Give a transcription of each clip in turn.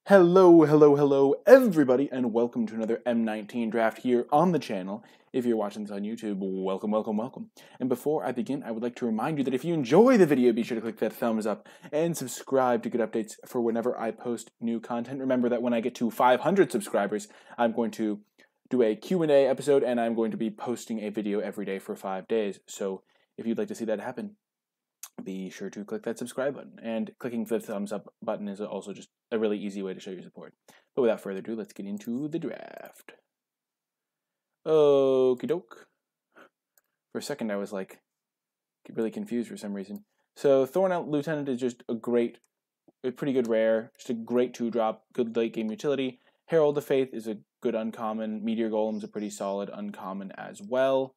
Hello, everybody, and welcome to another M19 draft here on the channel. If you're watching this on YouTube, welcome. And before I begin, I would like to remind you that if you enjoy the video, be sure to click that thumbs up and subscribe to get updates for whenever I post new content. Remember that when I get to 500 subscribers, I'm going to do a Q&A episode, and I'm going to be posting a video every day for 5 days. So if you'd like to see that happen, be sure to click that subscribe button. And clicking the thumbs up button is also just a really easy way to show your support. But without further ado, let's get into the draft. Okie doke. For a second, I was like really confused for some reason. So Thorn Lieutenant is just a pretty good rare, just a great 2-drop, good late game utility. Herald of Faith is a good uncommon. Meteor Golem's a pretty solid uncommon as well.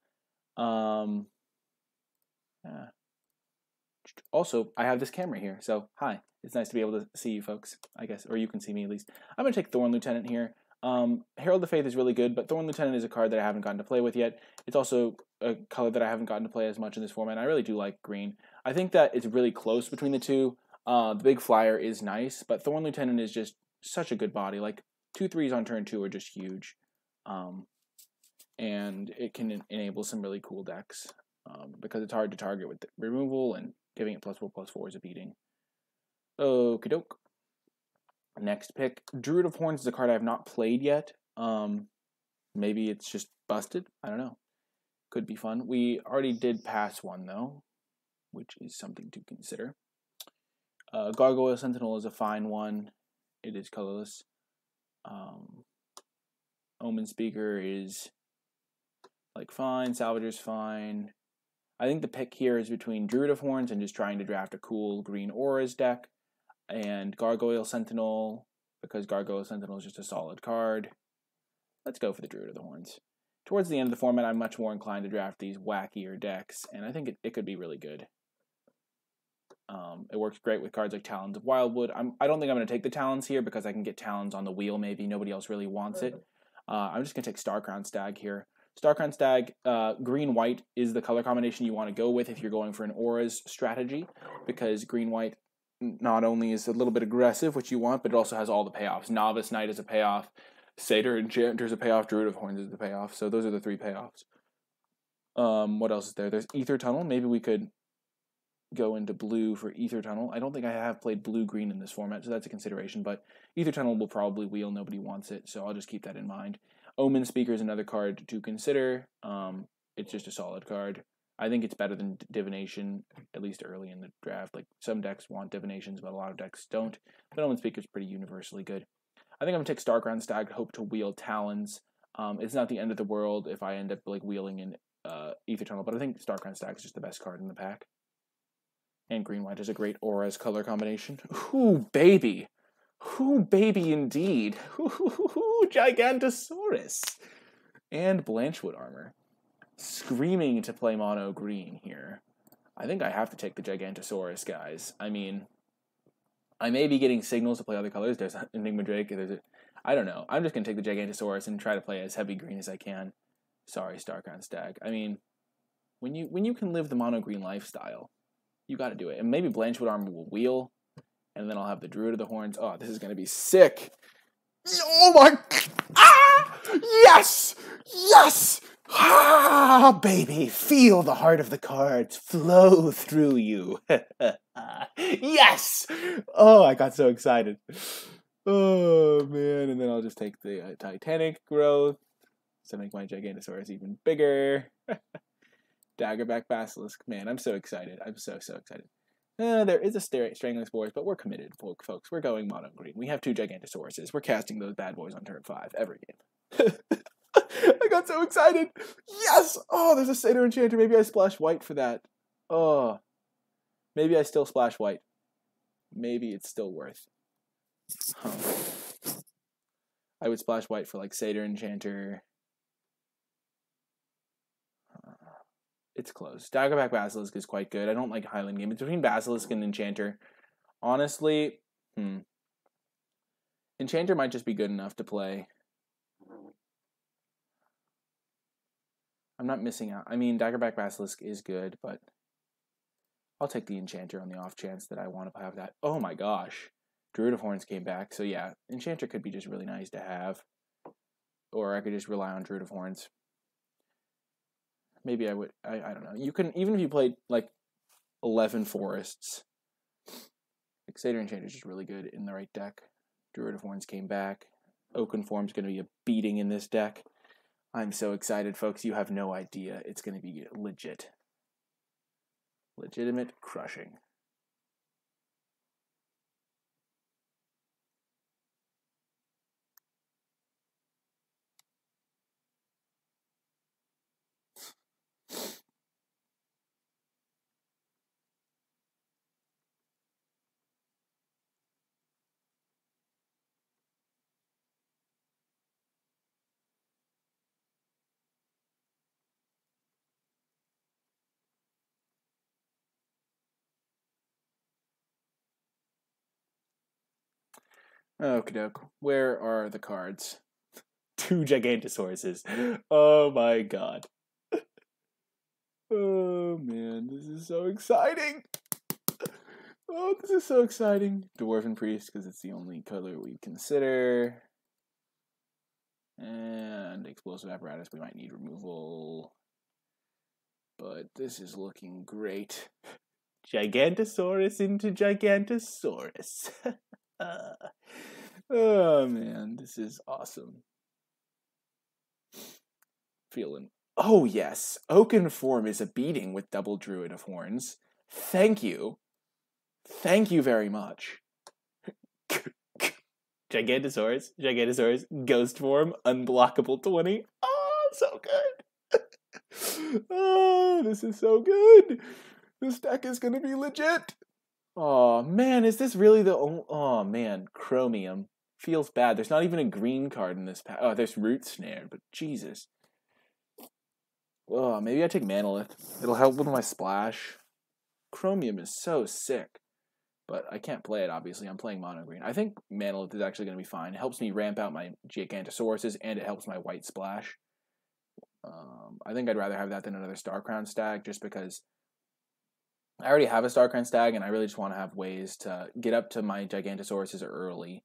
Also, I have this camera here, so hi. It's nice to be able to see you folks, I guess, or you can see me at least. I'm going to take Thorn Lieutenant here. Herald of Faith is really good, but Thorn Lieutenant is a card that I haven't gotten to play with yet. It's also a color that I haven't gotten to play as much in this format. I really do like green. I think that it's really close between the two. The big flyer is nice, but Thorn Lieutenant is just such a good body. Like, 2/3s on turn 2 are just huge. And it can enable some really cool decks because it's hard to target with removal, and giving it +4/+4 is a beating. Okie doke. Next pick. Druid of Horns is a card I have not played yet. Maybe it's just busted. I don't know. Could be fun. We already did pass one, though, which is something to consider. Gargoyle Sentinel is a fine one. It is colorless. Omen Speaker is like fine. Salvager's fine. I think the pick here is between Druid of Horns and just trying to draft a cool green auras deck, and Gargoyle Sentinel, because Gargoyle Sentinel is just a solid card. Let's go for the Druid of the Horns. Towards the end of the format, I'm much more inclined to draft these wackier decks, and I think it could be really good. It works great with cards like Talons of Wildwood. I don't think I'm going to take the Talons here because I can get Talons on the wheel maybe. Nobody else really wants it. I'm just going to take Starcrown Stag here. Starcrown Stag, green-white is the color combination you want to go with if you're going for an auras strategy, because green-white not only is a little bit aggressive, which you want, but it also has all the payoffs. Novice Knight is a payoff, Satyr Enchanter is a payoff, Druid of Horns is the payoff, so those are the 3 payoffs. What else is there? There's Ether Tunnel. Maybe we could go into blue for Ether Tunnel. I don't think I have played blue-green in this format, so that's a consideration, but Ether Tunnel will probably wheel. Nobody wants it, so I'll just keep that in mind. Omen Speaker is another card to consider. It's just a solid card. I think it's better than Divination, at least early in the draft. Like, some decks want Divinations, but a lot of decks don't. But Omen Speaker is pretty universally good. I think I'm going to take Starcrown Stag, hope to wheel Talons. It's not the end of the world if I end up like wheeling in Ether Tunnel, but I think Starcrown Stag is just the best card in the pack. And green-white is a great auras color combination. Ooh, baby! Ooh, baby indeed! Ooh, Gigantosaurus! And Blanchwood Armor. Screaming to play mono green here. I think I have to take the Gigantosaurus, guys. I mean, I may be getting signals to play other colors. There's Enigma Drake. I don't know. I'm just going to take the Gigantosaurus and try to play as heavy green as I can. Sorry, Starcrown Stag. I mean, when you can live the mono green lifestyle, you got to do it. And maybe Blanchwood Armor will wheel, and then I'll have the Druid of the Horns. Oh, this is going to be sick. Oh my... Ah! Yes! Yes! Ah, baby, feel the heart of the cards flow through you. Yes! Oh, I got so excited. Oh, man. And then I'll just take the Titanic growth to make my Gigantosaurus even bigger. Daggerback Basilisk. Man, I'm so excited. I'm so excited. There is a Strangling Spores, but we're committed, folks. We're going mono green. We have 2 Gigantosauruses. We're casting those bad boys on turn 5 every game. I got so excited. Yes! Oh, there's a Satyr Enchanter. Maybe I splash white for that. Oh. Maybe I still splash white. Maybe it's still worth. Huh. I would splash white for like Satyr Enchanter. It's close. Daggerback Basilisk is quite good. I don't like Highland Game. It's between Basilisk and Enchanter. Honestly, Enchanter might just be good enough to play. I'm not missing out. I mean, Daggerback Basilisk is good, but I'll take the Enchanter on the off chance that I want to have that. Oh my gosh. Druid of Horns came back, so yeah, Enchanter could be just really nice to have. Or I could just rely on Druid of Horns. Maybe I would, I don't know. You can, even if you played, like, 11 forests, like, Satyr Enchanter is just really good in the right deck. Druid of Horns came back. Oaken Form's going to be a beating in this deck. I'm so excited, folks. You have no idea. It's going to be legit. Legitimate crushing. Okie doke. Where are the cards? 2 Gigantosauruses. Oh my god. Oh man, this is so exciting. Oh, this is so exciting. Dwarven Priest, because it's the only color we consider. And Explosive Apparatus, we might need removal. But this is looking great. Gigantosaurus into Gigantosaurus. Oh man, this is awesome. Feeling. Oh yes, Oaken Form is a beating with double Druid of Horns. Thank you. Thank you very much. Gigantosaurus, Ghost Form, Unblockable 20. Oh, so good. Oh, this is so good. This deck is going to be legit. Oh, man, is this really the only... Oh, man, Chromium. Feels bad. There's not even a green card in this pack. Oh, there's Root Snare, but Jesus. Oh, maybe I take Manolith. It'll help with my splash. Chromium is so sick. But I can't play it, obviously. I'm playing mono green. I think Manolith is actually going to be fine. It helps me ramp out my Gigantosauruses, and it helps my white splash. I think I'd rather have that than another Starcrown Stag, just because I already have a Starcrown Stag, and I really just want to have ways to get up to my Gigantosauruses early.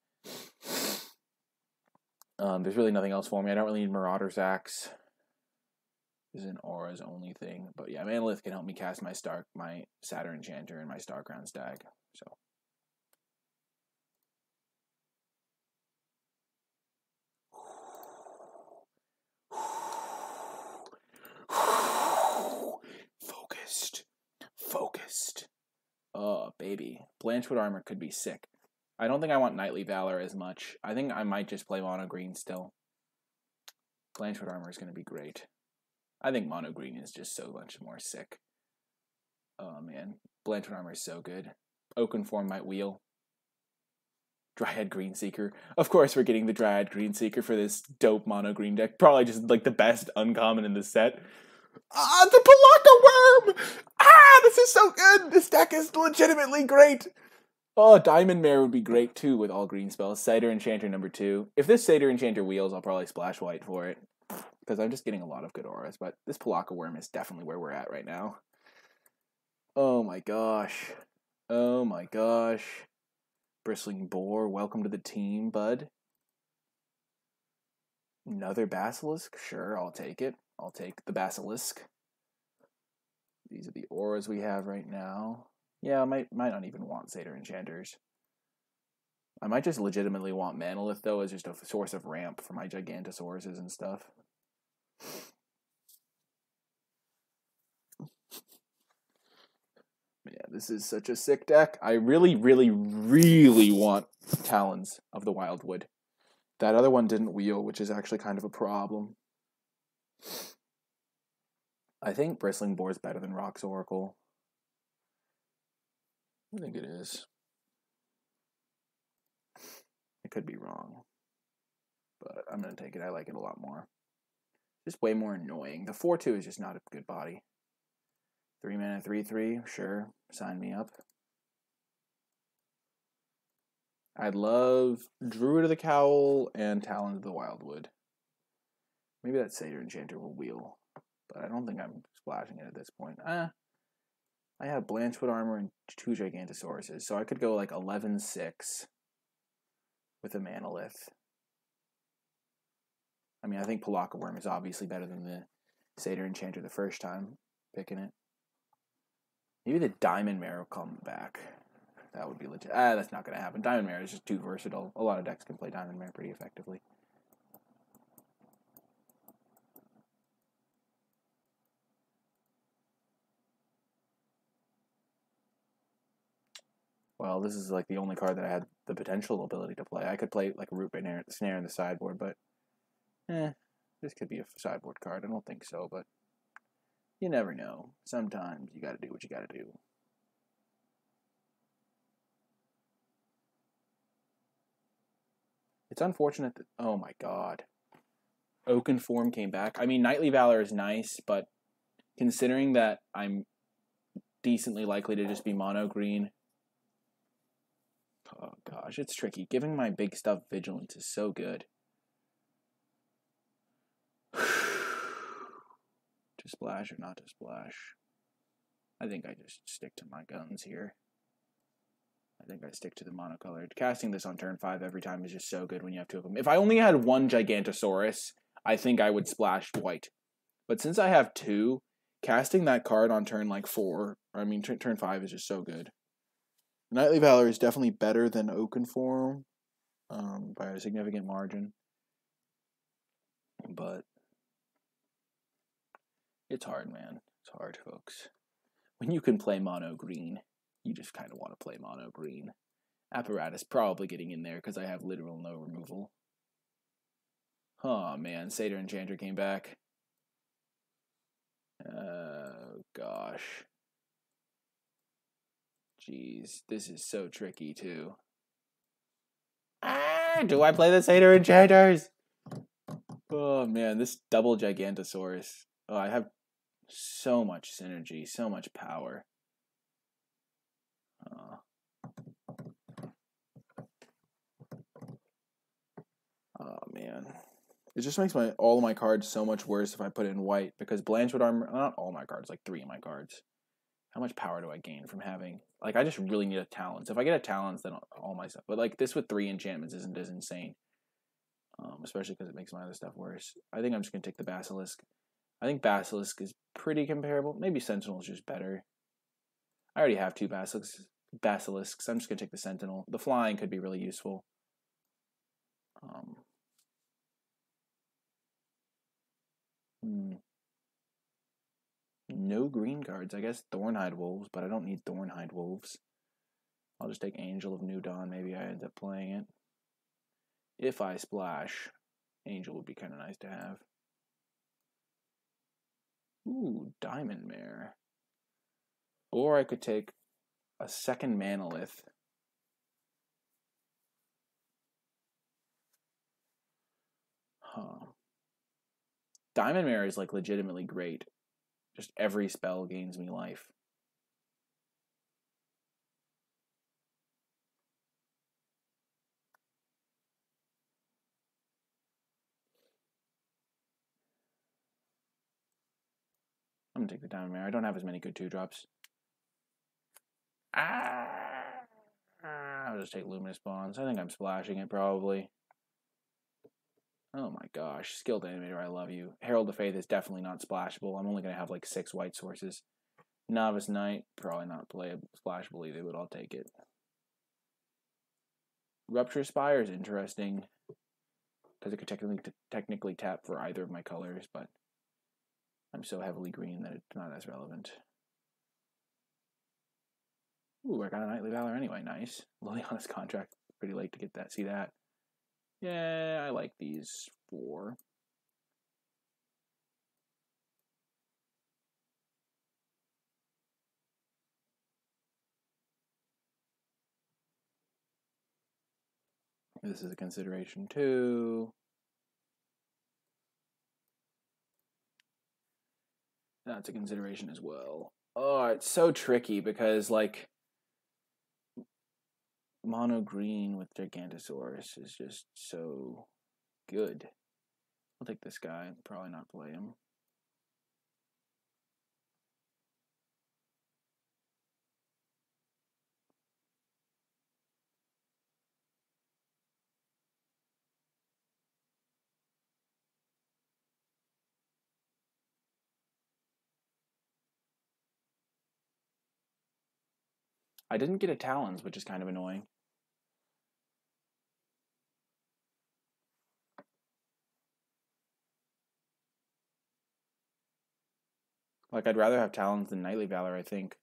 There's really nothing else for me. I don't really need Marauder's Axe. This is an Aura's only thing. But yeah, Manolith can help me cast my Satyr Enchanter and my Starcrown Stag. So. Focused. Oh, baby. Blanchwood Armor could be sick. I don't think I want Knightly Valor as much. I think I might just play mono green still. Blanchwood Armor is going to be great. I think mono green is just so much more sick. Oh, man. Blanchwood Armor is so good. Oaken Form might wheel. Dryad Greenseeker. Of course we're getting the Dryad Greenseeker for this dope mono green deck. Probably just like the best uncommon in the set. Ah, the Palaka Worm! Ah, this is so good! This deck is legitimately great! Oh, Diamond Mare would be great too with all green spells. Satyr Enchanter number 2. If this Satyr Enchanter wheels, I'll probably splash white for it. Because I'm just getting a lot of good auras, but this Palaka Worm is definitely where we're at right now. Oh my gosh. Oh my gosh. Bristling Boar, welcome to the team, bud. Another Basilisk? Sure, I'll take it. I'll take the Basilisk. These are the auras we have right now. Yeah, I might not even want Satyr Enchanters. I might just legitimately want Manolith, though, as just a source of ramp for my Gigantosauruses and stuff. Yeah, this is such a sick deck. I really, really, really want Talons of the Wildwood. That other one didn't wheel, which is actually kind of a problem. I think Bristling Boar is better than Rock's Oracle. I think it is. I could be wrong. But I'm going to take it. I like it a lot more. Just way more annoying. The 4-2 is just not a good body. 3 mana, 3/3. Sure. Sign me up. I'd love Druid of the Cowl and Talons of the Wildwood. Maybe that Satyr Enchanter will wheel. But I don't think I'm splashing it at this point. I have Blanchwood Armor and 2 Gigantosauruses. So I could go like 11-6. with a Manolith. I mean, I think Palaka Worm is obviously better than the Satyr Enchanter the first time picking it. Maybe the Diamond Mare will come back. That would be legit. That's not going to happen. Diamond Mare is just too versatile. A lot of decks can play Diamond Mare pretty effectively. Well, this is like the only card that I had the potential ability to play. I could play like a Root Snare in the sideboard, but this could be a sideboard card. I don't think so, but you never know. Sometimes you got to do what you got to do. It's unfortunate that, oh my god. Oakenform came back. I mean, Knightly Valor is nice, but considering that I'm decently likely to just be mono green, oh gosh, it's tricky. Giving my big stuff Vigilance is so good. To splash or not to splash? I think I just stick to my guns here. I think I stick to the monocolored. Casting this on turn 5 every time is just so good when you have two of them. If I only had one Gigantosaurus, I think I would splash white. But since I have two, casting that card on turn like 4, turn 5 is just so good. Knightly Valor is definitely better than Oakenform by a significant margin. But it's hard, man. It's hard, folks. When you can play mono green, you just kind of want to play mono green. Apparatus probably getting in there because I have literal no removal. Oh man, Satyr Enchanter came back. Oh gosh. Jeez, this is so tricky too. Do I play the Satyr Enchanters? Oh man, this double Gigantosaurus. Oh, I have so much synergy, so much power. Oh man. It just makes all of my cards so much worse if I put it in white, because Blanchwood Armor, not all my cards, like 3 of my cards. How much power do I gain from having, like, I just really need a Talons. If I get a Talons, then all my stuff. But like this with 3 enchantments isn't as insane. Especially because it makes my other stuff worse. I think I'm just going to take the Basilisk. I think Basilisk is pretty comparable. Maybe Sentinel is just better. I already have 2 Basilisks. I'm just going to take the Sentinel. The flying could be really useful. No green cards. I guess Thornhide Wolves, but I don't need Thornhide Wolves. I'll just take Angel of New Dawn. Maybe I end up playing it. If I splash, Angel would be kind of nice to have. Ooh, Diamond Mare. Or I could take a second Manolith. Huh. Diamond Mare is like legitimately great. Just every spell gains me life. I'm gonna take the Diamond Mare. I don't have as many good 2-drops. I'll just take Luminous Bonds. I think I'm splashing it probably. Oh my gosh. Skilled Animator, I love you. Herald of Faith is definitely not splashable. I'm only going to have like 6 white sources. Novice Knight, probably not splashable either, but I'll take it. Rupture Spire is interesting because it could technically tap for either of my colors, but I'm so heavily green that it's not as relevant. Ooh, I got a Knightly Valor anyway. Nice. Liliana's Contract. Pretty late to get that. See that? Yeah, I like these 4. This is a consideration too. That's a consideration as well. Oh, it's so tricky because, like, mono green with Gigantosaurus is just so good. I'll take this guy. Probably not play him. I didn't get a Talons, which is kind of annoying. Like, I'd rather have Talons than Knightly Valor, I think.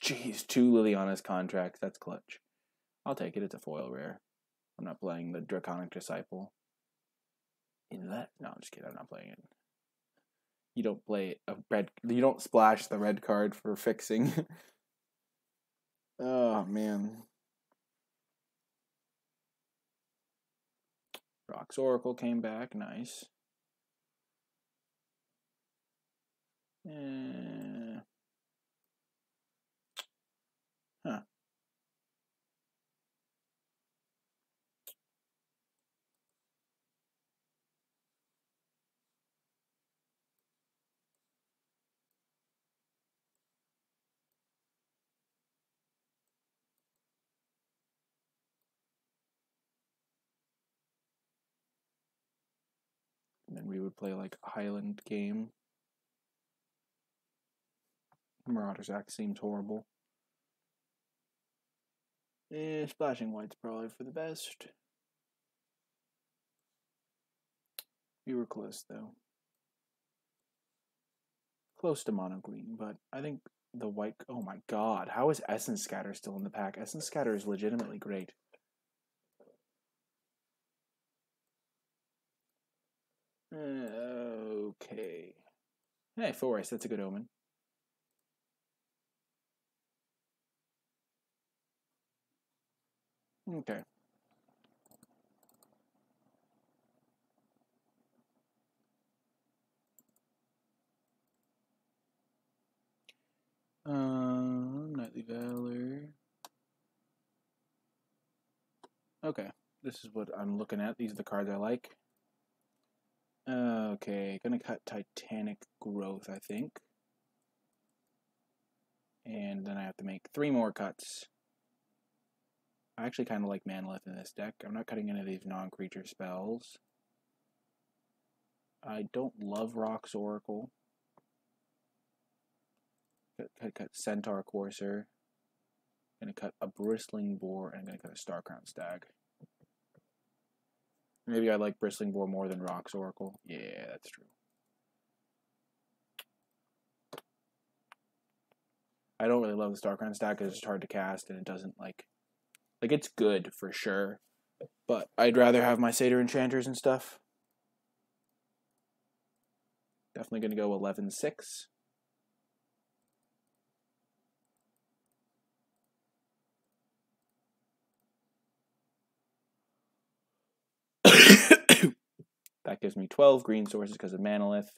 Jeez, 2 Liliana's contracts. That's clutch. I'll take it. It's a foil rare. I'm not playing the Draconic Disciple. No, I'm just kidding. I'm not playing it. You don't play a red. You don't splash the red card for fixing. Oh man. Rock's Oracle came back. Nice. Huh. And then we would play like Highland game. Marauder's Act seems horrible. Splashing White's probably for the best. We were close though. Close to mono green, but I think the white. Oh my god, how is Essence Scatter still in the pack? Essence Scatter is legitimately great. Okay. Hey, Forest, that's a good omen. Okay. Knightly Valor. Okay, this is what I'm looking at. These are the cards I like. Okay, gonna cut Titanic Growth, I think. And then I have to make 3 more cuts. I actually kind of like Manolith in this deck. I'm not cutting any of these non-creature spells. I don't love Rock's Oracle. Cut Centaur Courser. Gonna cut a Bristling Boar, and I'm gonna cut a Starcrown Stag. Maybe I like Bristling Boar more than Rock's Oracle. Yeah, that's true. I don't really love the Starcrown Stag because it's just hard to cast, and it doesn't like it's good for sure. But I'd rather have my Satyr Enchanters and stuff. Definitely gonna go 11-6. That gives me 12 green sources because of Manolith.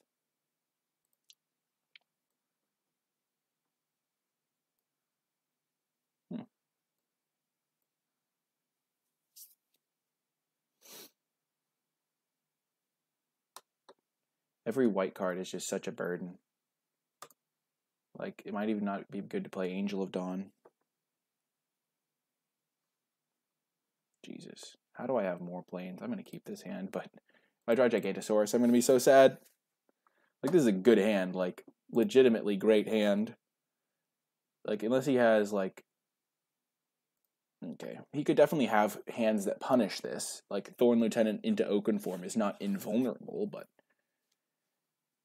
Every white card is just such a burden. Like, it might even not be good to play Angel of Dawn. Jesus. How do I have more planes? I'm going to keep this hand, but if I draw Gigantosaurus, I'm going to be so sad. Like, this is a good hand. Like, legitimately great hand. Like, unless he has, like... Okay. He could definitely have hands that punish this. Like, Thorn Lieutenant into Oakenform is not invulnerable, but...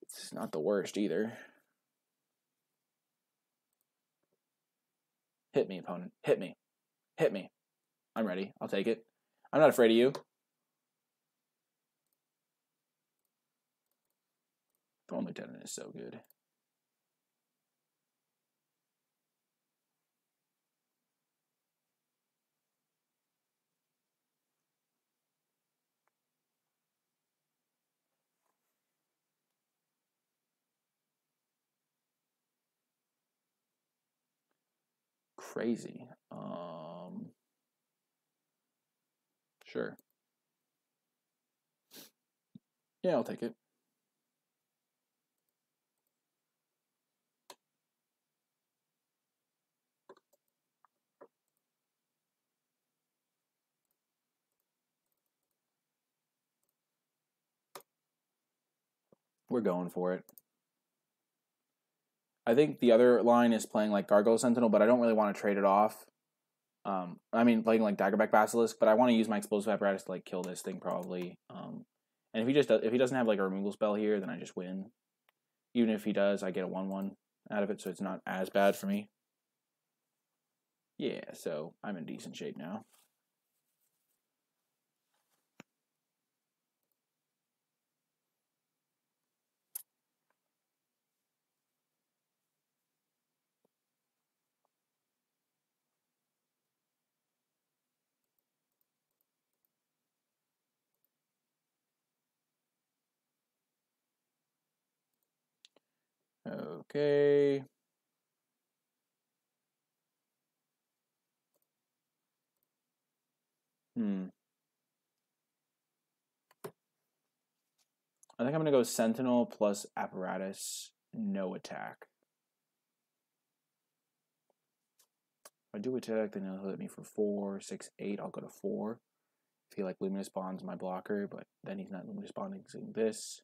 it's not the worst either. Hit me, opponent. Hit me. Hit me. I'm ready. I'll take it. I'm not afraid of you. Thorn Lieutenant is so good. Crazy. Sure. Yeah, I'll take it. We're going for it. I think the other line is playing like Gargoyle Sentinel, but I don't really want to trade it off. I mean, playing like Daggerback Basilisk, but I want to use my Explosive Apparatus to like kill this thing probably. And if he doesn't have like a removal spell here, then I just win. Even if he does, I get a 1/1 out of it, so it's not as bad for me. Yeah, so I'm in decent shape now. Okay. I think I'm going to go Sentinel plus Apparatus, no attack. If I do attack, then he'll hit me for 4, 6, 8. I'll go to 4. If he like Luminous Bonds my blocker, but then he's not Luminous Bonding this.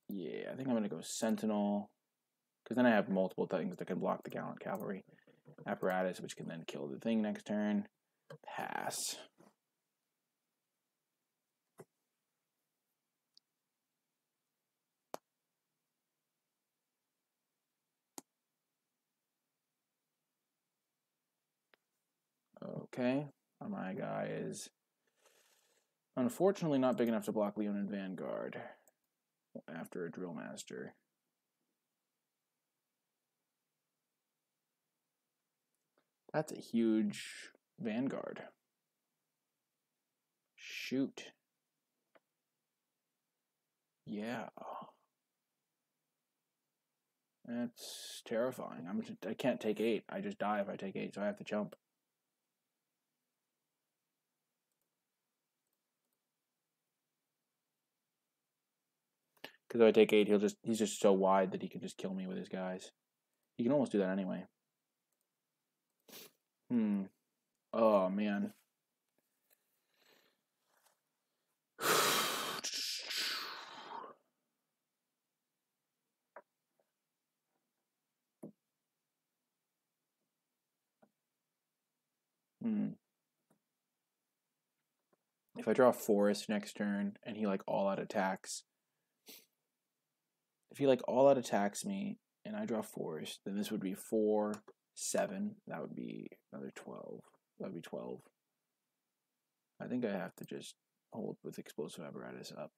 Yeah, I think I'm going to go Sentinel, because then I have multiple things that can block the Gallant Cavalry. Apparatus, which can then kill the thing next turn. Pass. Okay, my guy is unfortunately not big enough to block Leonin Vanguard after a Drill Master. That's a huge Vanguard. Shoot. Yeah. That's terrifying. I can't take 8. I just die if I take 8, so I have to jump. Because if I take 8, he's just so wide that he can just kill me with his guys. He can almost do that anyway. Oh, man. If I draw Forest next turn and he like all out attacks, if he like all out attacks me and I draw Forest, then this would be 4, 7. That would be another 12. That would be 12. I think I have to just hold with Explosive Apparatus up.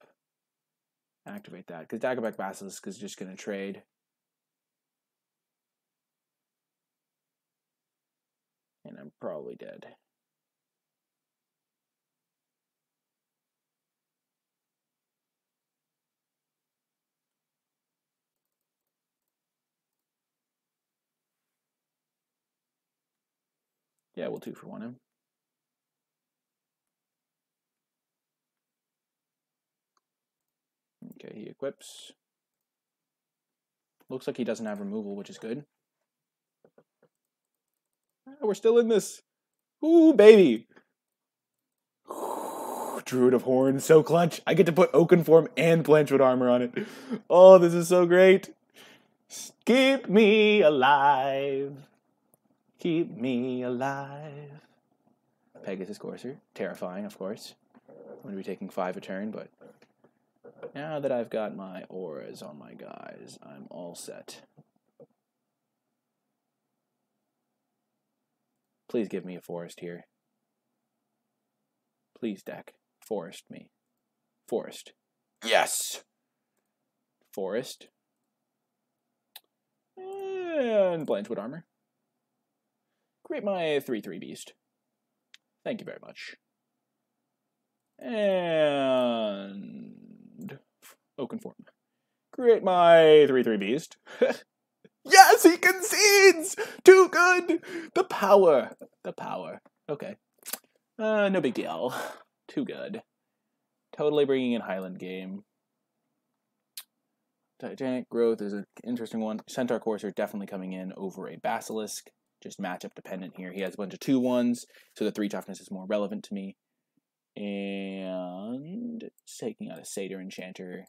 Activate that, because Daggerback Basilisk is just going to trade. And I'm probably dead. Yeah, we'll 2-for-1 him. Okay, he equips. Looks like he doesn't have removal, which is good. We're still in this. Ooh, baby. Druid of Horns, so clutch. I get to put Oakenform and Blanchwood Armor on it. Oh, this is so great. Keep me alive. Keep me alive. Pegasus Courser. Terrifying, of course. I'm going to be taking 5 a turn, but now that I've got my auras on my guys, I'm all set. Please give me a Forest here. Please, deck. Forest me. Forest. Yes! Forest. And Blanchwood Armor. Create my 3/3 beast. Thank you very much. And Oakenform. Create my 3/3 beast. Yes, he concedes! Too good! The power. The power. Okay. No big deal. Too good. Totally bringing in Highland game. Titanic Growth is an interesting one. Centaur Courser definitely coming in over a Basilisk. Just matchup dependent here. He has a bunch of 2/1s, so the 3 toughness is more relevant to me. And taking out a Satyr Enchanter.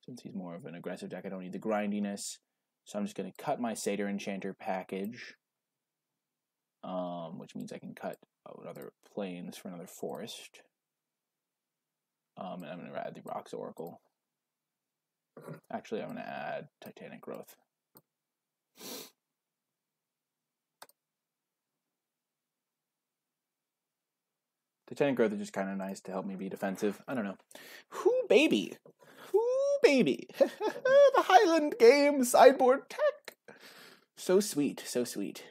Since he's more of an aggressive deck, I don't need the grindiness. So I'm just going to cut my Satyr Enchanter package. Which means I can cut another plains for another forest. And I'm going to add the Rocks Oracle. Actually, I'm going to add Titanic Growth. Titanic Growth is just kind of nice to help me be defensive. I don't know. Whoo, baby! Whoo, baby! The Highland Game sideboard tech! So sweet, so sweet.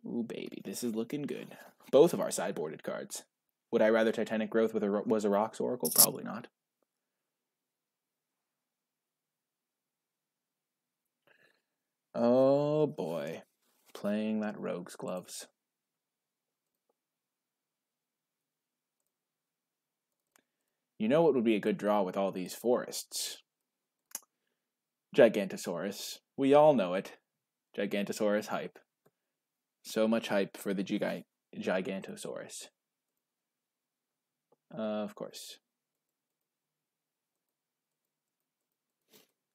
Ooh, baby, this is looking good. Both of our sideboarded cards. Would I rather Titanic Growth was a Rocks Oracle? Probably not. Oh boy. Playing that Rogue's Gloves. You know what would be a good draw with all these forests? Gigantosaurus. We all know it. Gigantosaurus hype. So much hype for the Gigantosaurus. Of course.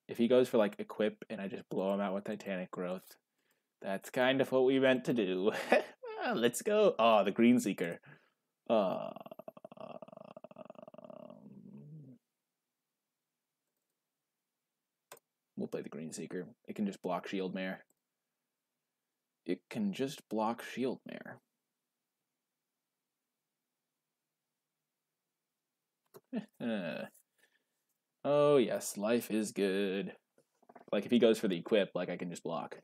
If he goes for like Equip and I just blow him out with Titanic Growth, that's kind of what we meant to do. Let's go. Oh, the Green Seeker. We'll play the Green Seeker. It can just block Shield Mare. It can just block Shield Mare. Oh yes, life is good. Like if he goes for the Equip, like I can just block.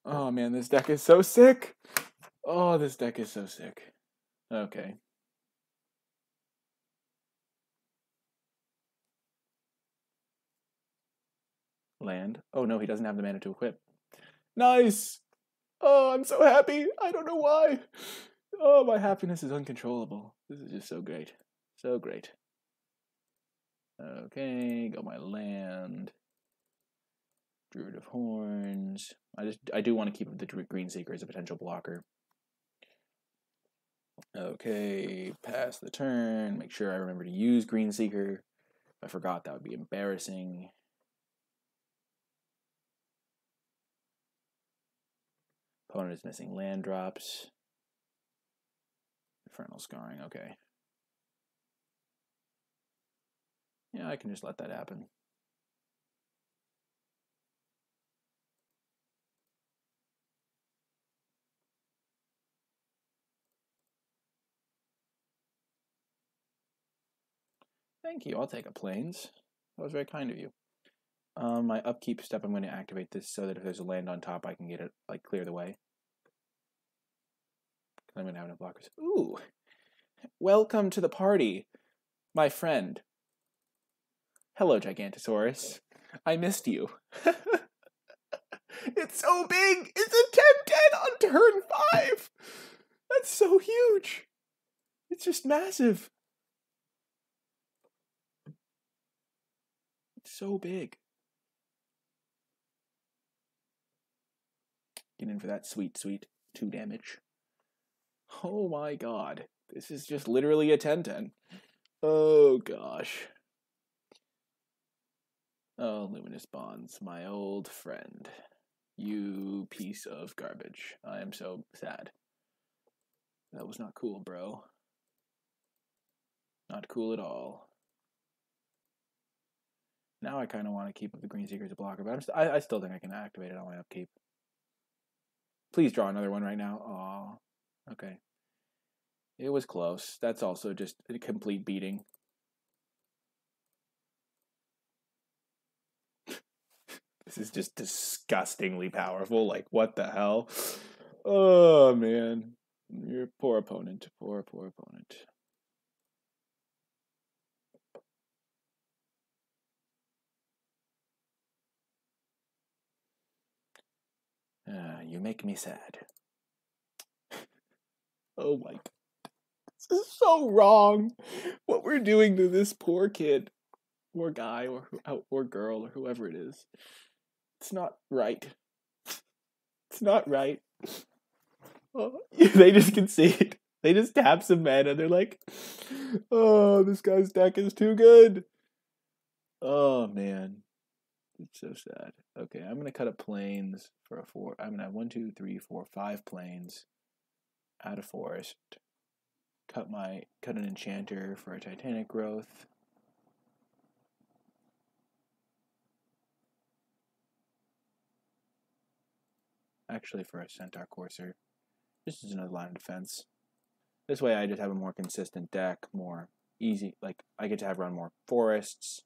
Oh man, this deck is so sick. Oh, this deck is so sick. Okay. Land. Oh no, he doesn't have the mana to equip. Nice! Oh, I'm so happy. I don't know why. Oh, my happiness is uncontrollable. This is just so great. So great. Okay, got my land. Druid of Horns. I do want to keep the Green Seeker as a potential blocker. Okay, pass the turn. Make sure I remember to use Green Seeker. If I forgot, that would be embarrassing. Opponent is missing land drops. Infernal Scarring, okay. Yeah, I can just let that happen. Thank you, I'll take a plains. That was very kind of you. My upkeep step, I'm going to activate this so that if there's a land on top, I can get it, like, clear the way. I'm going to have enough blockers. Ooh! Welcome to the party, my friend. Hello, Gigantosaurus. I missed you. It's so big! It's a 10-10 on turn 5! That's so huge! It's just massive. It's so big. Get in for that sweet, sweet 2 damage. Oh my god. This is just literally a 10-10. Oh gosh. Oh, Luminous Bonds, my old friend. You piece of garbage. I am so sad. That was not cool, bro. Not cool at all. Now I kind of want to keep up the Green Seeker as a blocker, but I still think I can activate it on my upkeep. Please draw another one right now. Aw. Okay. It was close. That's also just a complete beating. This is just disgustingly powerful. Like, what the hell? Oh, man. Your poor opponent. Poor opponent. You make me sad. Oh my god. This is so wrong. What we're doing to this poor kid. Or guy, or girl, or whoever it is. It's not right. It's not right. They just concede. They just tap some mana. They're like, oh, this guy's deck is too good. Oh, man. It's so sad. Okay, I'm going to cut up plains for a 4. I'm going to have 1, 2, 3, 4, 5 plains. Add a forest. Cut an enchanter for a titanic growth. Actually, for a centaur courser. This is another line of defense. This way I just have a more consistent deck, more easy. Like, I get to run more forests.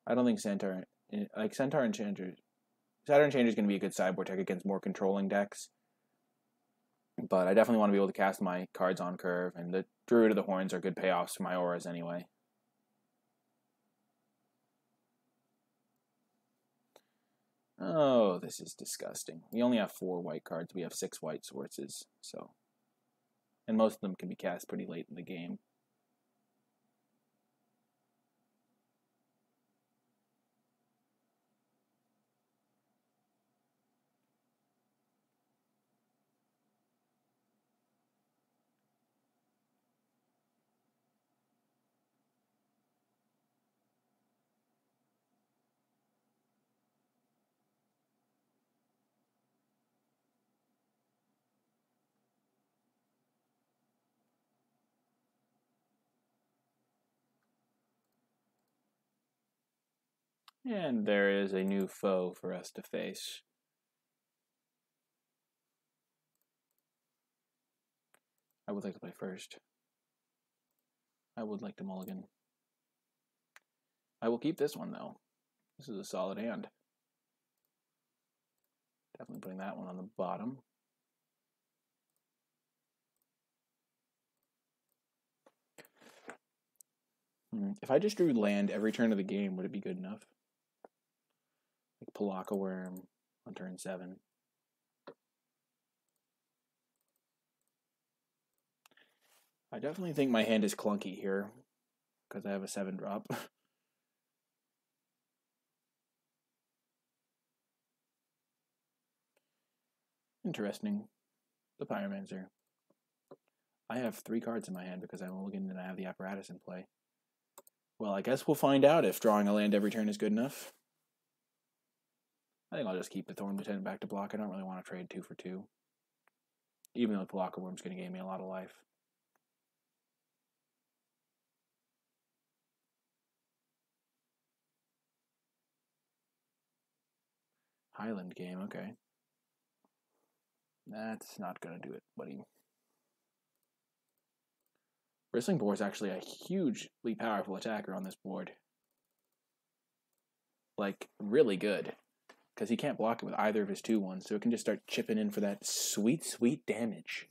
I don't think Centaur Enchanter is going to be a good sideboard deck against more controlling decks. But I definitely want to be able to cast my cards on curve, and the Druid of the Horns are good payoffs for my auras anyway. Oh, this is disgusting. We only have 4 white cards. We have 6 white sources, so... And most of them can be cast pretty late in the game. And there is a new foe for us to face. I would like to play first. I would like to mulligan. I will keep this one, though. This is a solid hand. Definitely putting that one on the bottom. If I just drew land every turn of the game, would it be good enough? Like Palaka Worm on turn 7. I definitely think my hand is clunky here because I have a 7-drop. Interesting. The Pyromancer. I have 3 cards in my hand because I'm mulligan and I have the apparatus in play. Well, I guess we'll find out if drawing a land every turn is good enough. I think I'll just keep the Thorn Lieutenant back to block. I don't really want to trade 2 for 2. Even though the Palaka Worm's going to gain me a lot of life. Highland game, okay. That's not going to do it, buddy. Bristling Boar is actually a hugely powerful attacker on this board. Like, really good. Because he can't block it with either of his 2/1s, so it can just start chipping in for that sweet, sweet damage.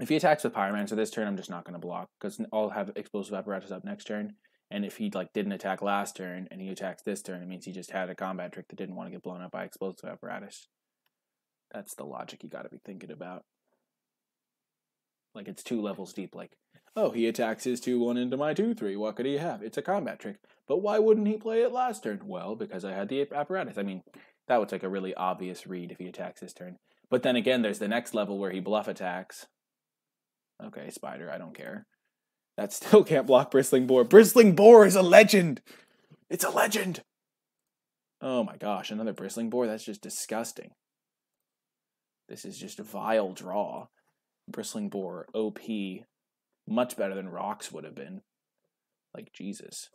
If he attacks with Pyromancer this turn, I'm just not going to block, because I'll have Explosive Apparatus up next turn. And if he didn't attack last turn, and he attacks this turn, it means he just had a combat trick that didn't want to get blown up by Explosive Apparatus. That's the logic you got to be thinking about. Like, it's 2 levels deep, like, oh, he attacks his 2/1 into my 2/3, what could he have? It's a combat trick. But why wouldn't he play it last turn? Well, because I had the apparatus. I mean, that would take a really obvious read if he attacks this turn. But then again, there's the next level where he bluff attacks. Okay, Spider, I don't care. That still can't block Bristling Boar. Bristling Boar is a legend! It's a legend! Oh my gosh, another Bristling Boar? That's just disgusting. This is just a vile draw. Bristling Boar, OP. Much better than Rocks would have been. Like, Jesus.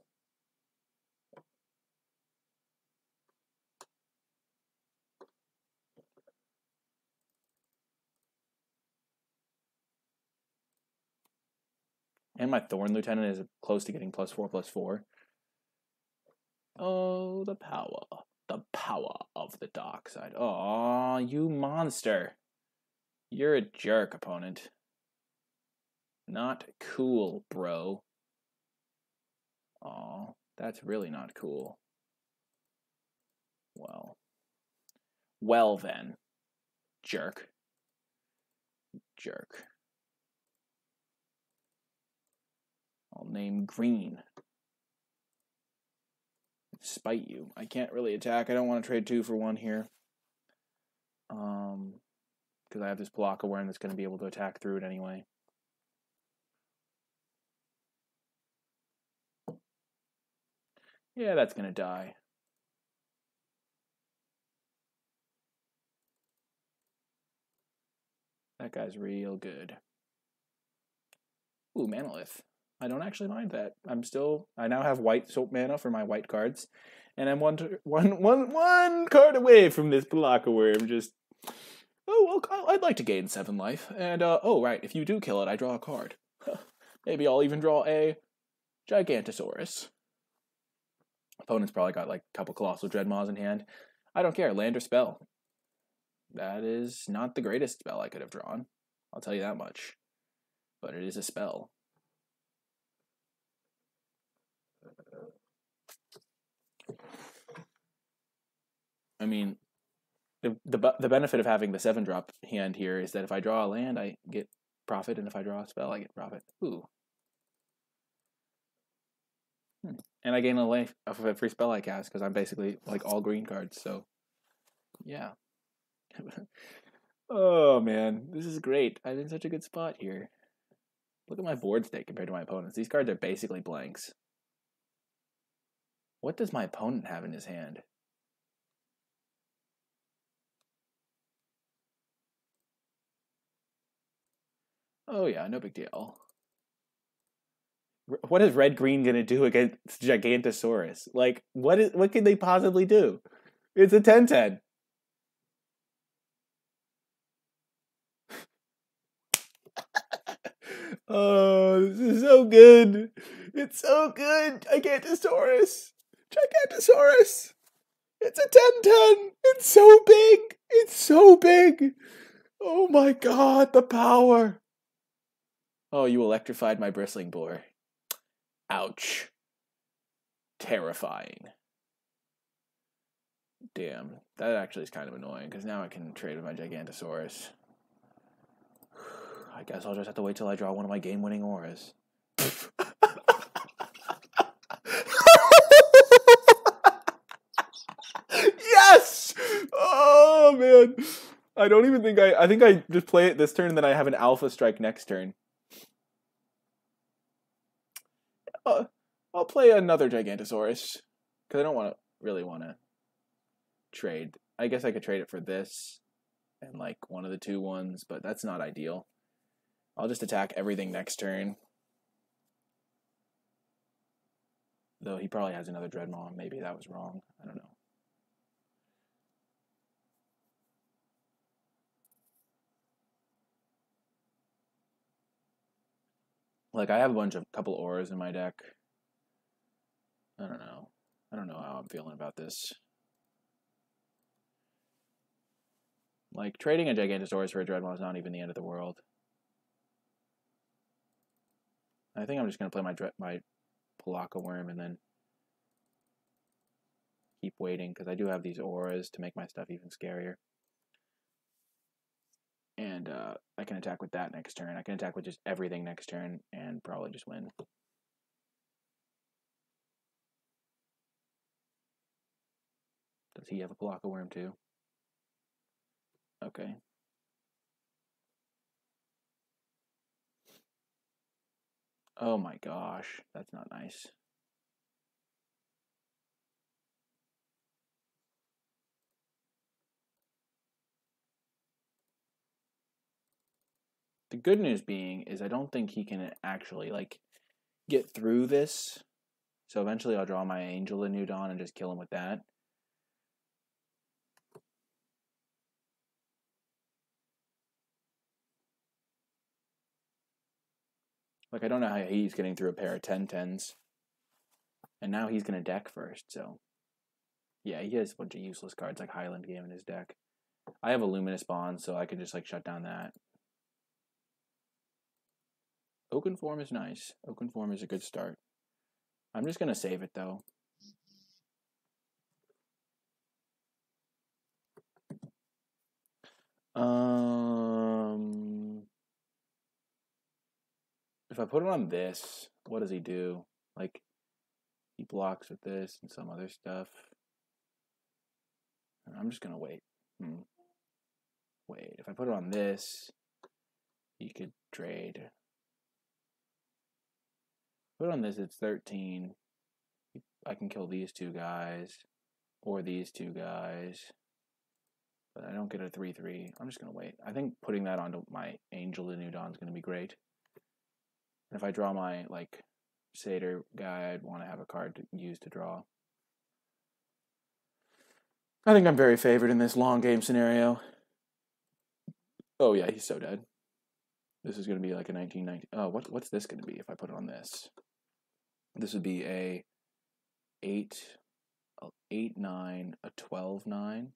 And my Thorn Lieutenant is close to getting +4/+4. Oh, the power. The power of the dark side. Aw, you monster. You're a jerk, opponent. Not cool, bro. Aw, that's really not cool. Well. Well then. Jerk. Jerk. I'll name Green. Spite you. I can't really attack. I don't want to trade 2 for 1 here. Because I have this Palaka Worm that's going to be able to attack through it anyway. Yeah, that's going to die. That guy's real good. Ooh, Manolith. I don't actually mind that. I now have white soap mana for my white cards. And I'm one card away from this Palaka Worm. Just, oh, well, I'd like to gain 7 life. And, oh, right, if you do kill it, I draw a card. Maybe I'll even draw a Gigantosaurus. Opponent's probably got, like, a couple Colossal Dreadmaws in hand. I don't care, land or spell. That is not the greatest spell I could have drawn. I'll tell you that much. But it is a spell. I mean, the benefit of having the 7-drop hand here is that if I draw a land, I get profit, and if I draw a spell, I get profit. Ooh. And I gain a life of every spell I cast, because I'm basically, like, all green cards, so, yeah. Oh, man, this is great. I'm in such a good spot here. Look at my board state compared to my opponents. These cards are basically blanks. What does my opponent have in his hand? Oh yeah, no big deal. What is red-green gonna do against Gigantosaurus? Like, what can they possibly do? It's a 10/10. Oh, this is so good. It's so good. Gigantosaurus. Gigantosaurus. It's a 10/10. It's so big. It's so big. Oh my god, the power. Oh, you electrified my bristling boar. Ouch. Terrifying. Damn, that actually is kind of annoying, because now I can trade with my Gigantosaurus. I guess I'll just have to wait till I draw one of my game-winning auras. Yes! Oh, man. I don't even think I think I just play it this turn, and then I have an Alpha Strike next turn. I'll play another Gigantosaurus, because I don't really want to trade. I guess I could trade it for this and like one of the 2/1s, but that's not ideal. I'll just attack everything next turn. Though he probably has another Dreadmaw. Maybe that was wrong. I don't know. Like, I have a couple auras in my deck. I don't know. I don't know how I'm feeling about this. Like, trading a Gigantosaurus for a Dreadmaw is not even the end of the world. I think I'm just going to play my Palaka Worm and then keep waiting, because I do have these auras to make my stuff even scarier. And I can attack with that next turn. I can attack with just everything next turn and probably just win. Does he have a Palaka Worm too? Okay. Oh my gosh, that's not nice. The good news being is I don't think he can actually, like, get through this. So eventually I'll draw my Angel of New Dawn and just kill him with that. Like, I don't know how he's getting through a pair of 10/10s. And now he's going to deck first, so... Yeah, he has a bunch of useless cards like Highland Game in his deck. I have a Luminous Bond, so I can just, like, shut down that. Oakenform is nice. Oakenform is a good start. I'm just going to save it, though. If I put it on this, what does he do? Like, he blocks with this and some other stuff. I'm just going to wait. Wait, if I put it on this, he could trade. Put it on this, it's 13. I can kill these two guys, or these two guys. But I don't get a 3/3. I'm just going to wait. I think putting that onto my Angel of the New Dawn is going to be great. And if I draw my, like, Satyr guy, I'd want to have a card to use to draw. I think I'm very favored in this long game scenario. Oh yeah, he's so dead. This is going to be like a 1919. Oh, what's this going to be if I put it on this? This would be a 8/9, a 12/9.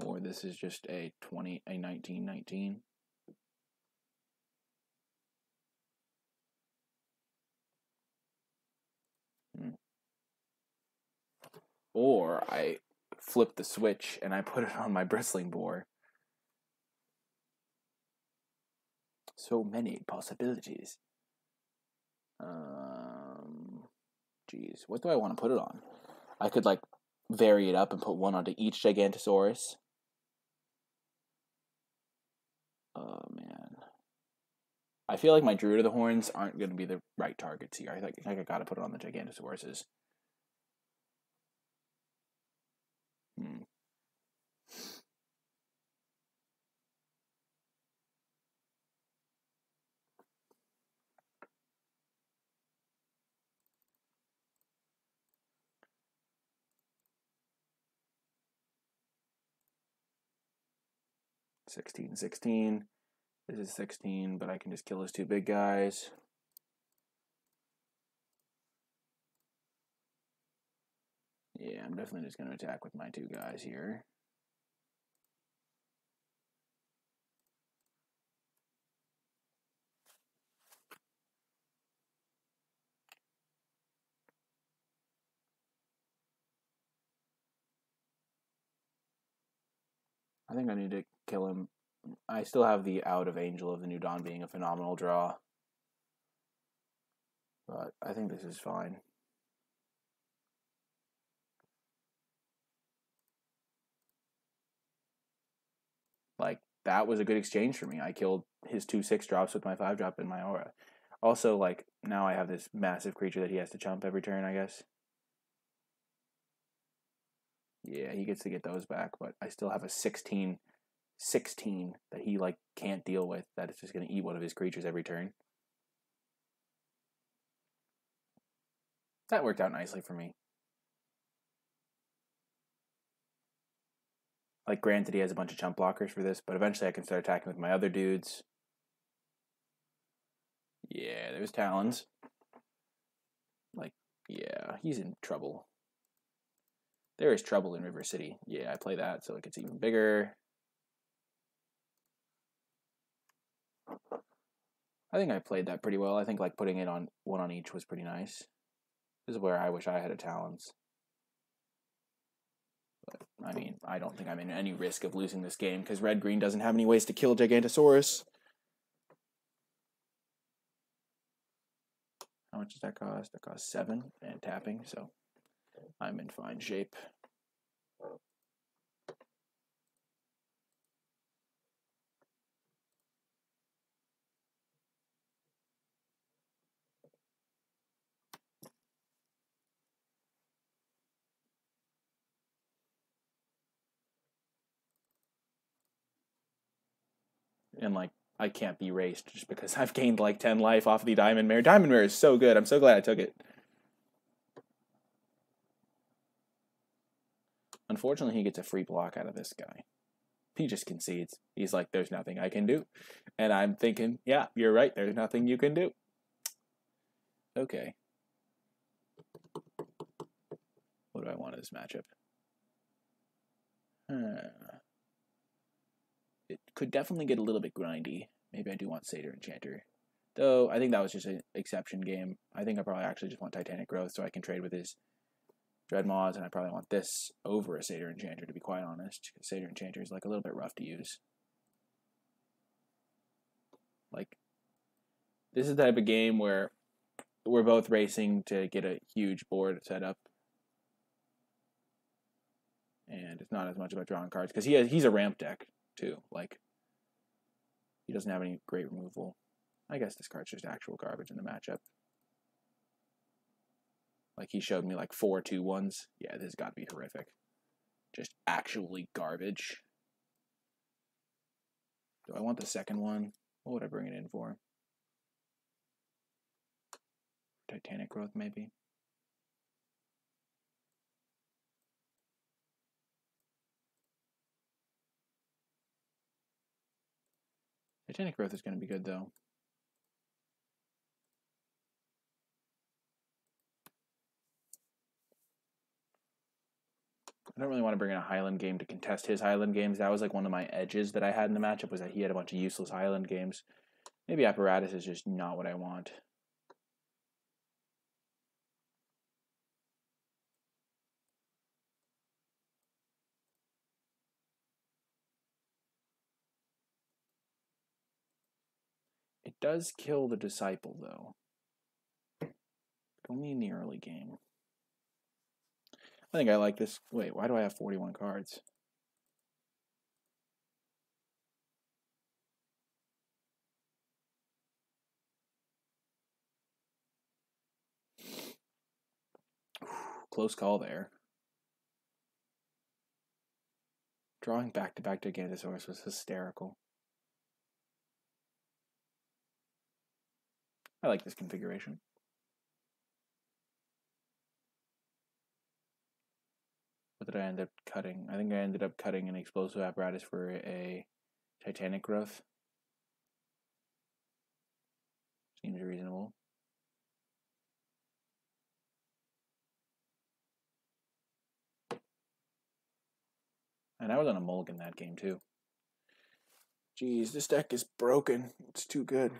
Or this is just a 1919. Or I flip the switch and I put it on my bristling boar. So many possibilities. Geez, what do I want to put it on? I could like vary it up and put one onto each Gigantosaurus. Oh man, I feel like my Druid of the Horns aren't going to be the right targets here. I think I got to put it on the Gigantosauruses. 16. This is 16, but I can just kill his two big guys. Yeah, I'm definitely just going to attack with my two guys here. I think I need to kill him. I still have the out of Angel of the New Dawn being a phenomenal draw. But I think this is fine. Like, that was a good exchange for me. I killed his 2 6-drops with my 5-drop in my aura. Also, like, now I have this massive creature that he has to chump every turn, I guess. Yeah, he gets to get those back, but I still have a 16 that he, like, can't deal with. That is just going to eat one of his creatures every turn. That worked out nicely for me. Like, granted, he has a bunch of chump blockers for this, but eventually I can start attacking with my other dudes. Yeah, there's Talons. Like, yeah, he's in trouble. There is trouble in River City. Yeah, I play that, so it gets even bigger. I think I played that pretty well. I think, like, putting it on one on each was pretty nice. This is where I wish I had a Talons. But, I mean, I don't think I'm in any risk of losing this game, because Red-Green doesn't have any ways to kill Gigantosaurus. How much does that cost? That costs 7 and tapping, so I'm in fine shape. And, like, I can't be raced just because I've gained, like, 10 life off the Diamond Mare. Diamond Mare is so good. I'm so glad I took it. Unfortunately, he gets a free block out of this guy. He just concedes. He's like, there's nothing I can do. And I'm thinking, yeah, you're right. There's nothing you can do. Okay. What do I want in this matchup? It could definitely get a little bit grindy. Maybe I do want Satyr Enchanter. Though, I think that was just an exception game. I think I probably actually just want Titanic Growth so I can trade with his Dreadmaws, and I probably want this over a Satyr Enchanter, to be quite honest. Because Satyr Enchanter is, like, a little bit rough to use. Like, this is the type of game where we're both racing to get a huge board set up. And it's not as much about drawing cards because he's a ramp deck too. Like, he doesn't have any great removal. I guess this card's just actual garbage in the matchup. Like, he showed me like 4 2-1s. Yeah, this has got to be horrific. Just actually garbage. Do I want the second one? What would I bring it in for? Titanic Growth, maybe? Titanic Growth is going to be good, though. I don't really want to bring in a Highland game to contest his Highland games. That was like one of my edges that I had in the matchup, was that he had a bunch of useless Highland games. Maybe Apparatus is just not what I want. It does kill the Disciple, though. Only in the early game. I think I like this. Wait, why do I have 41 cards? Close call there. Drawing back-to-back Gigantosaurus was hysterical. I like this configuration. What did I end up cutting? I think I ended up cutting an Explosive Apparatus for a Titanic Growth. Seems reasonable. And I was on a mulligan that game, too. Jeez, this deck is broken. It's too good.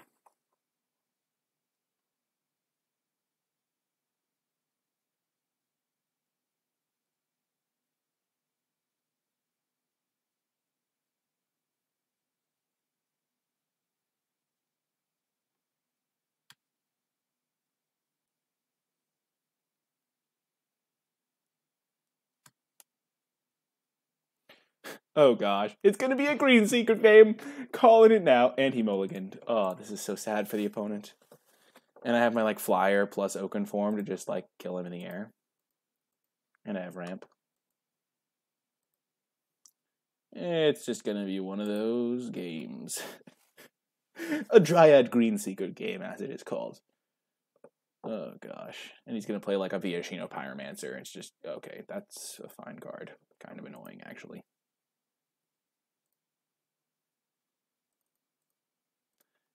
Oh gosh, it's gonna be a green secret game. Calling it now, and he mulliganed. Oh, this is so sad for the opponent. And I have my like flyer plus Oaken Form to just like kill him in the air. And I have ramp. It's just gonna be one of those games. A Dryad Green Secret game, as it is called. Oh gosh. And he's gonna play like a Viashino Pyromancer. It's just, okay, that's a fine card. Kind of annoying, actually.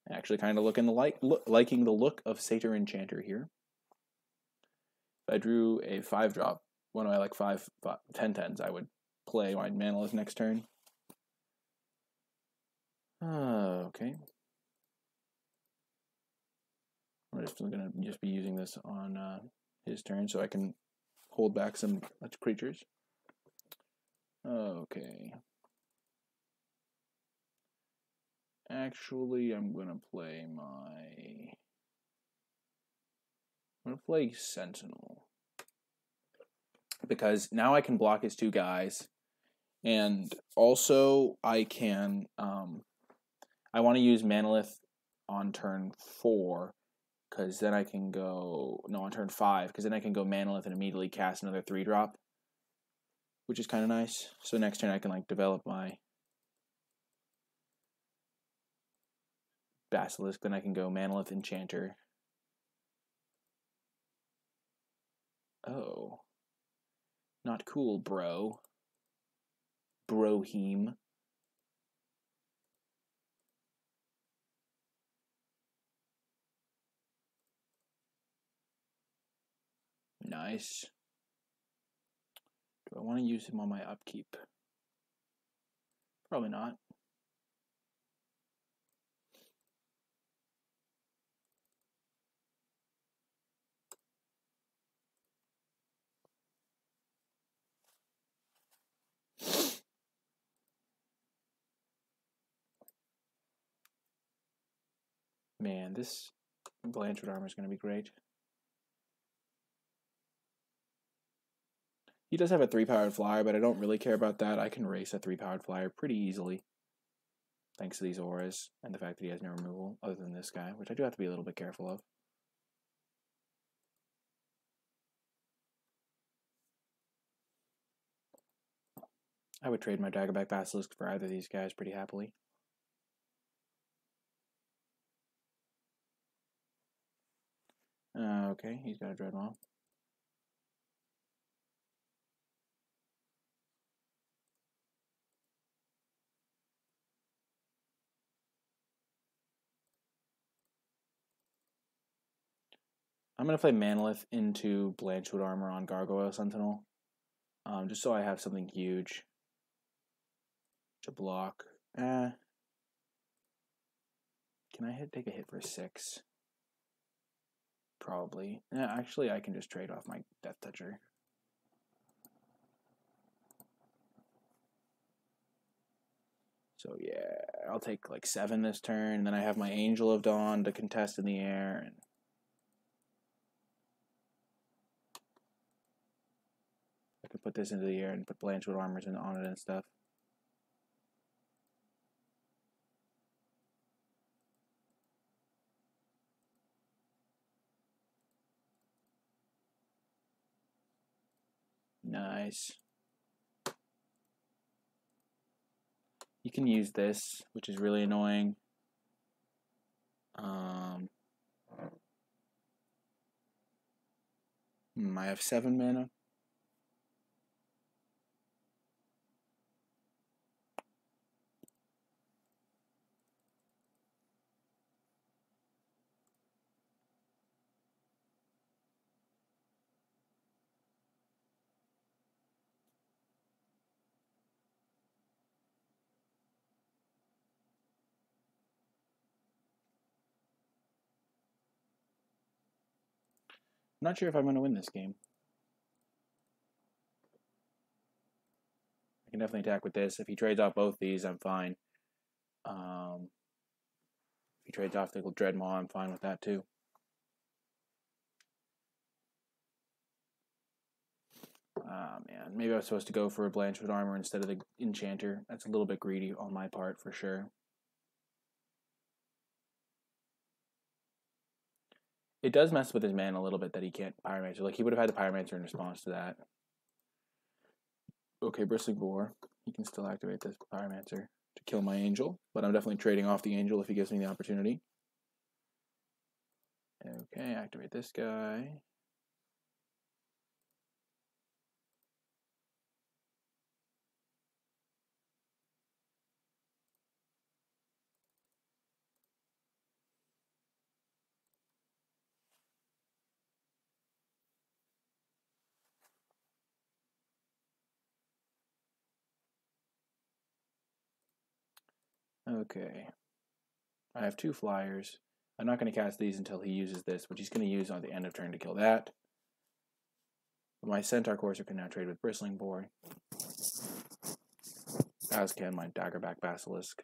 Actually kind of liking the look of Satyr Enchanter here. If I drew a 5-drop, one of my like 10/10s, I would play my Manalith next turn. Okay. I'm just going to be using this on his turn so I can hold back some creatures. Okay. Actually, I'm going to play Sentinel. Because now I can block his 2 guys. And also, I can... I want to use Manalith on turn 4. Because then I can go... No, on turn 5. Because then I can go Manalith and immediately cast another 3-drop. Which is kind of nice. So next turn I can like develop my... Basilisk, then I can go Manalith Enchanter. Oh. Not cool, bro. Broheem. Nice. Do I want to use him on my upkeep? Probably not. Man, this Blanchwood Armor is going to be great. He does have a 3-powered flyer, but I don't really care about that. I can race a 3-powered flyer pretty easily. Thanks to these auras and the fact that he has no removal other than this guy, which I do have to be a little bit careful of. I would trade my Daggerback Basilisk for either of these guys pretty happily. Okay, he's got a Dreadmaw. I'm going to play Manolith into Blanchwood Armor on Gargoyle Sentinel, just so I have something huge to block. Can I take a hit for 6? Probably. Yeah, actually, I can just trade off my Death Toucher. So yeah, I'll take like 7 this turn, and then I have my Angel of Dawn to contest in the air, and I can put this into the air and put Blanchwood Armors on it and stuff. Nice. You can use this, which is really annoying. I have 7 mana. I'm not sure if I'm going to win this game. I can definitely attack with this. If he trades off both these, I'm fine. If he trades off the Dreadmaw, I'm fine with that too. Man, maybe I was supposed to go for a Blanchwood Armor instead of the Enchanter. That's a little bit greedy on my part, for sure. It does mess with his mana a little bit that he can't Pyromancer. Like, he would have had the Pyromancer in response to that. Okay, Bristling Boar. He can still activate this Pyromancer to kill my Angel, but I'm definitely trading off the Angel if he gives me the opportunity. Okay, activate this guy. Okay. I have 2 flyers. I'm not going to cast these until he uses this, which he's going to use on the end of turn to kill that. My Centaur Courser can now trade with Bristling Boar, as can my Daggerback Basilisk.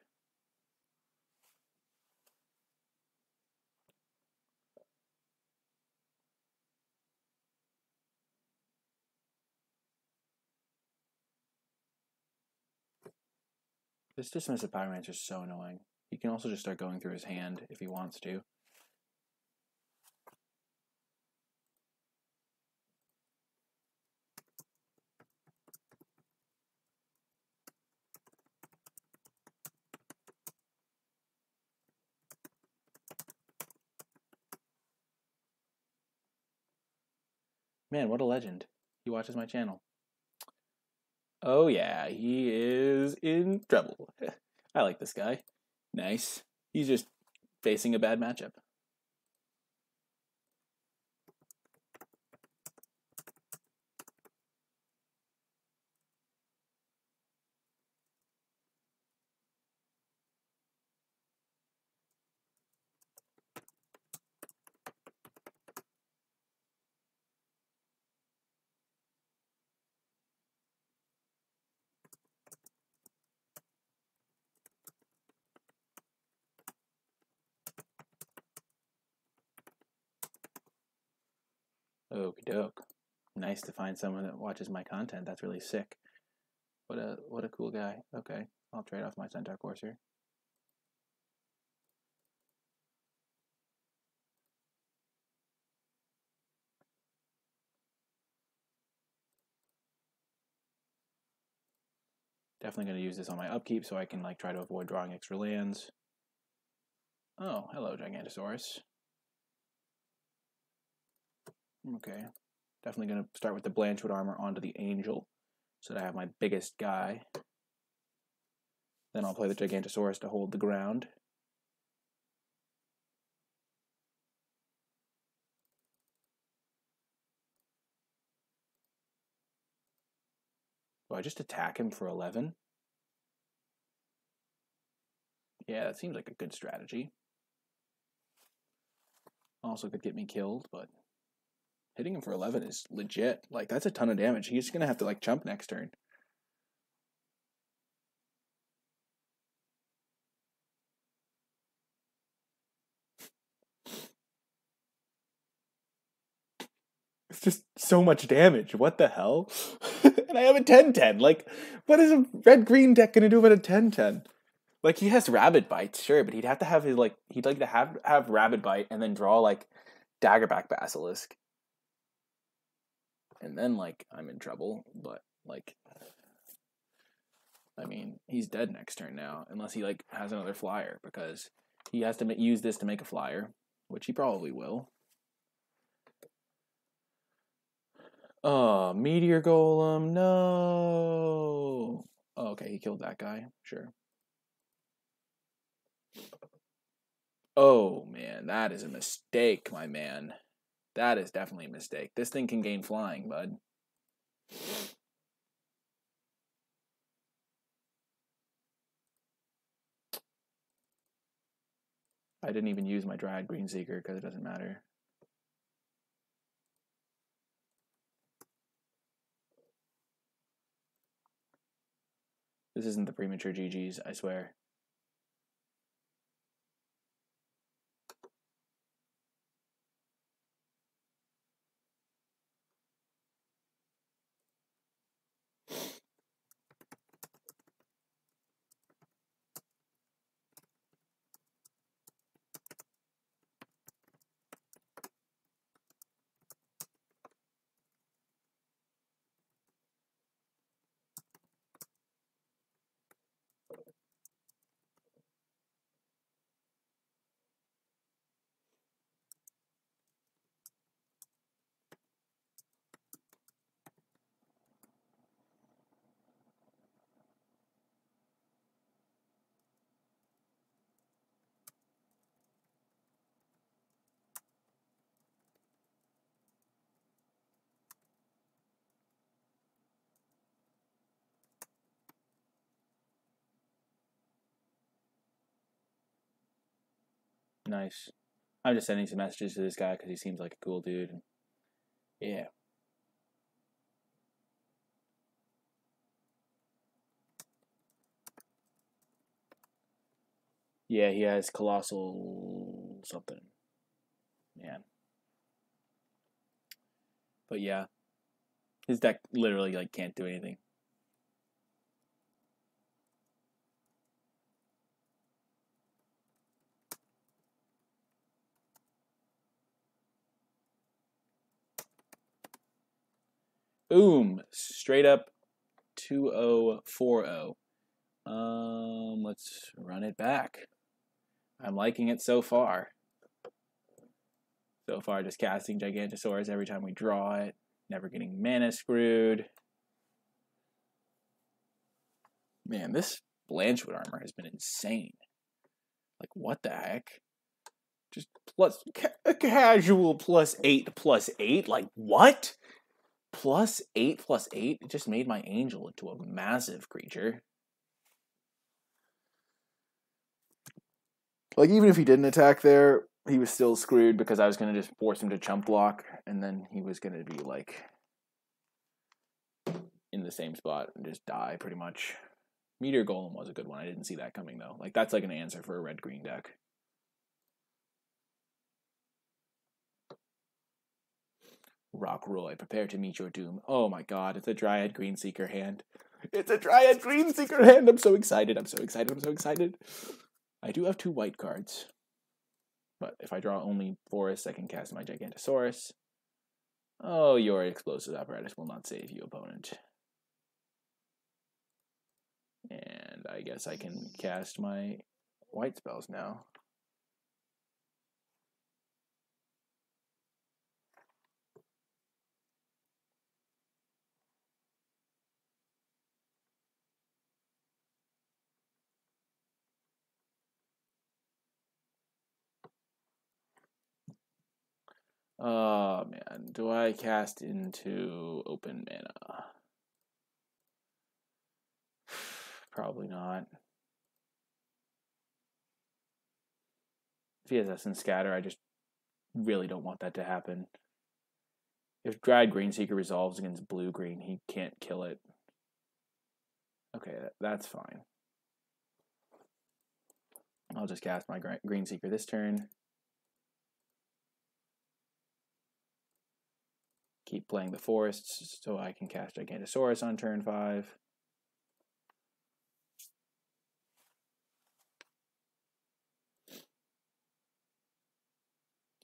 This dismissive Pyromancer is so annoying. He can also just start going through his hand if he wants to. Man, what a legend. He watches my channel. Oh yeah, he is in trouble. I like this guy. Nice. He's just facing a bad matchup. Okie doke. Nice to find someone that watches my content. That's really sick. What a cool guy. Okay, I'll trade off my Centaur Courser. Definitely going to use this on my upkeep so I can like try to avoid drawing extra lands. Oh, hello, Gigantosaurus. Okay. Definitely going to start with the Blanchwood Armor onto the Angel so that I have my biggest guy. Then I'll play the Gigantosaurus to hold the ground. Do I just attack him for 11? Yeah, that seems like a good strategy. Also could get me killed, but hitting him for 11 is legit. Like, that's a ton of damage. He's going to have to, like, chump next turn. It's just so much damage. What the hell? And I have a 10-10. Like, what is a red-green deck going to do with a 10-10? Like, he has Rabid Bites, sure, but he'd have to have his, like, he'd like to have Rabid Bite and then draw, like, Daggerback Basilisk. And then, like, I'm in trouble, but, like, I mean, he's dead next turn now, unless he, like, has another flyer, because he has to use this to make a flyer, which he probably will. Oh, Meteor Golem, no! Oh, okay, he killed that guy, sure. Oh, man, that is a mistake, my man. That is definitely a mistake. This thing can gain flying, bud. I didn't even use my Dryad Greenseeker because it doesn't matter. This isn't the premature GGs, I swear. Nice. I'm just sending some messages to this guy because he seems like a cool dude. Yeah. Yeah, he has Colossal something. Man. But yeah. His deck literally like can't do anything. Boom. Straight up 2-0-4-0. Let's run it back. I'm liking it so far. So far, just casting Gigantosaurus every time we draw it. Never getting mana screwed. Man, this Blanchwood Armor has been insane. Like, what the heck? Just plus a casual +8/+8? Like, what? +8/+8? It just made my Angel into a massive creature. Like, even if he didn't attack there, he was still screwed because I was going to just force him to chump block, and then he was going to be, like, in the same spot and just die, pretty much. Meteor Golem was a good one. I didn't see that coming, though. Like, that's like an answer for a red-green deck. Rockroy, prepare to meet your doom. Oh my god, it's a Dryad Greenseeker hand. It's a Dryad Greenseeker hand! I'm so excited, I'm so excited, I'm so excited. I do have 2 white cards. But if I draw only forests, I can cast my Gigantosaurus. Oh, your explosive apparatus will not save you, opponent. And I guess I can cast my white spells now. Oh man, do I cast into open mana? Probably not. If he has Essence Scatter, I just really don't want that to happen. If Dryad Greenseeker resolves against blue-green, he can't kill it. Okay, that's fine. I'll just cast my Greenseeker this turn. Keep playing the forests so I can cast Gigantosaurus on turn 5.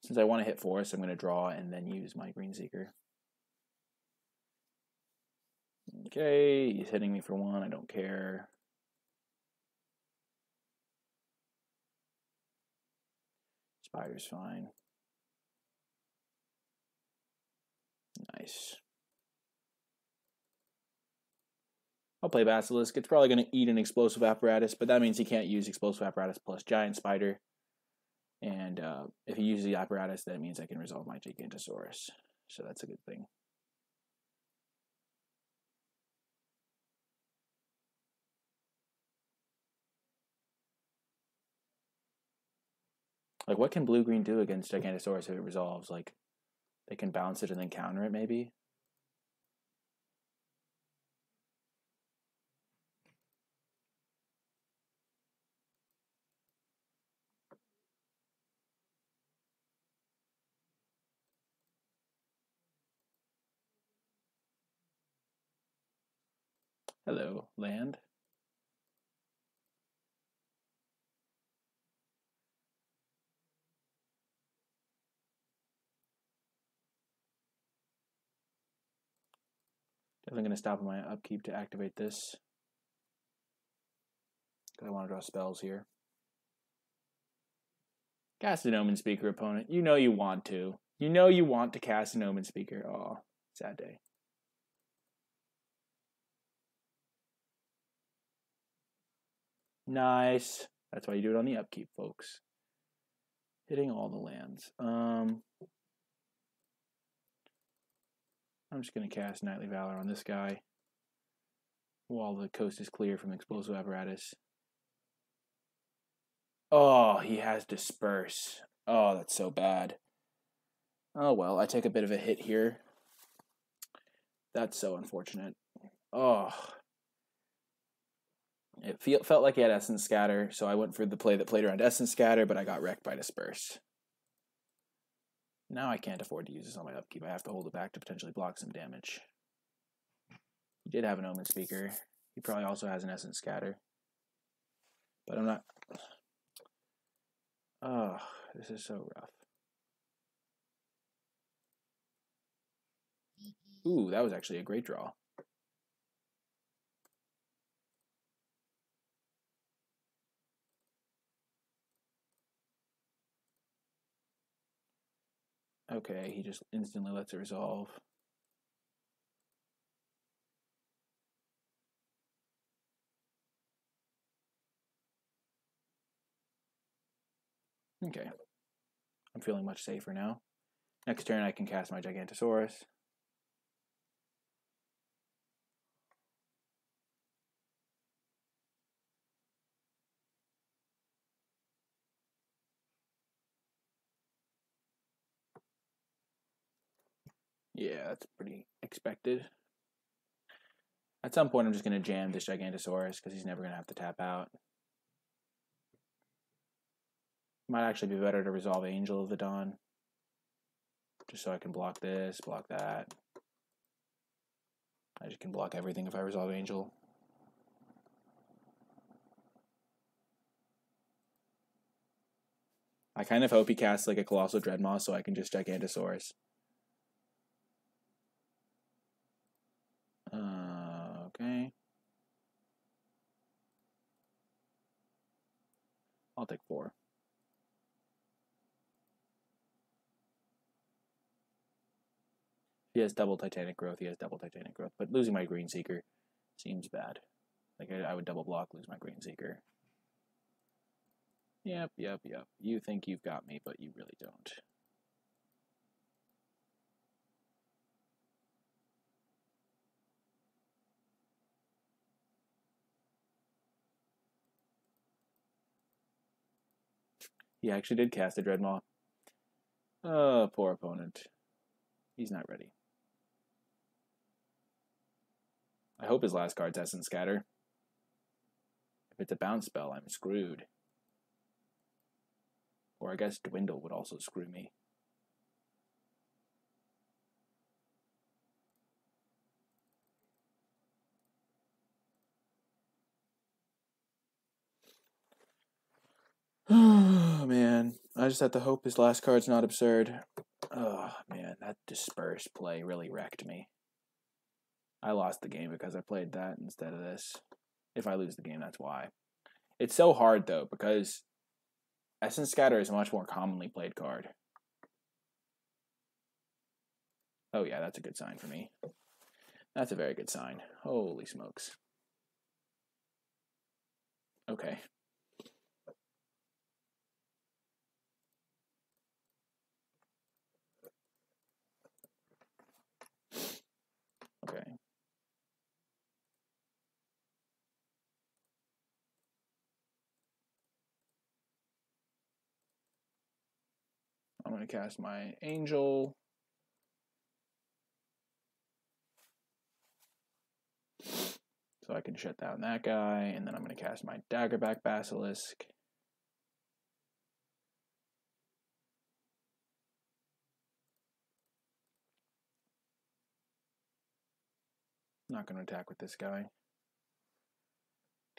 Since I want to hit forest, I'm going to draw and then use my Greenseeker. Okay, he's hitting me for 1. I don't care. Spider's fine. Nice. I'll play Basilisk. It's probably going to eat an Explosive Apparatus, but that means he can't use Explosive Apparatus plus Giant Spider. And if he uses the Apparatus, that means I can resolve my Gigantosaurus. So that's a good thing. Like, what can blue-green do against Gigantosaurus if it resolves? Like, they can bounce it and then counter it, maybe? Hello, land. Definitely going to stop my upkeep to activate this. Because I want to draw spells here. Cast an Omen Speaker, opponent. You know you want to. You know you want to cast an Omen Speaker. Aw, sad day. Nice. That's why you do it on the upkeep, folks. Hitting all the lands. I'm just going to cast Knightly Valor on this guy while the coast is clear from Explosive Apparatus. Oh, he has Disperse. Oh, that's so bad. Oh, well, I take a bit of a hit here. That's so unfortunate. Oh. It felt like he had Essence Scatter, so I went for the play that played around Essence Scatter, but I got wrecked by Disperse. Now I can't afford to use this on my upkeep. I have to hold it back to potentially block some damage. He did have an Omen Speaker. He probably also has an Essence Scatter. But I'm not... Oh, this is so rough. Ooh, that was actually a great draw. Okay, he just instantly lets it resolve. Okay. I'm feeling much safer now. Next turn I can cast my Gigantosaurus. Yeah, that's pretty expected. At some point I'm just going to jam this Gigantosaurus because he's never going to have to tap out. Might actually be better to resolve Angel of the Dawn. just so I can block this, block that. I just can block everything if I resolve Angel. I kind of hope he casts like a Colossal Dreadmaw so I can just Gigantosaurus. Okay. I'll take 4. He has double Titanic Growth, he has double Titanic Growth, but losing my Green Seeker seems bad. Like, I would double block, lose my Green Seeker. Yep. You think you've got me, but you really don't. He actually did cast a Dreadmaw. Oh, poor opponent. He's not ready. I hope his last card's Essence Scatter. If it's a bounce spell, I'm screwed. Or I guess Dwindle would also screw me. Oh, man. I just have to hope his last card's not absurd. Oh, man. That Disperse play really wrecked me. I lost the game because I played that instead of this. If I lose the game, that's why. It's so hard, though, because Essence Scatter is a much more commonly played card. Oh, yeah, that's a good sign for me. That's a very good sign. Holy smokes. Okay. Okay. I'm going to cast my Angel. So I can shut down that guy, and then I'm going to cast my Daggerback Basilisk. Not going to attack with this guy.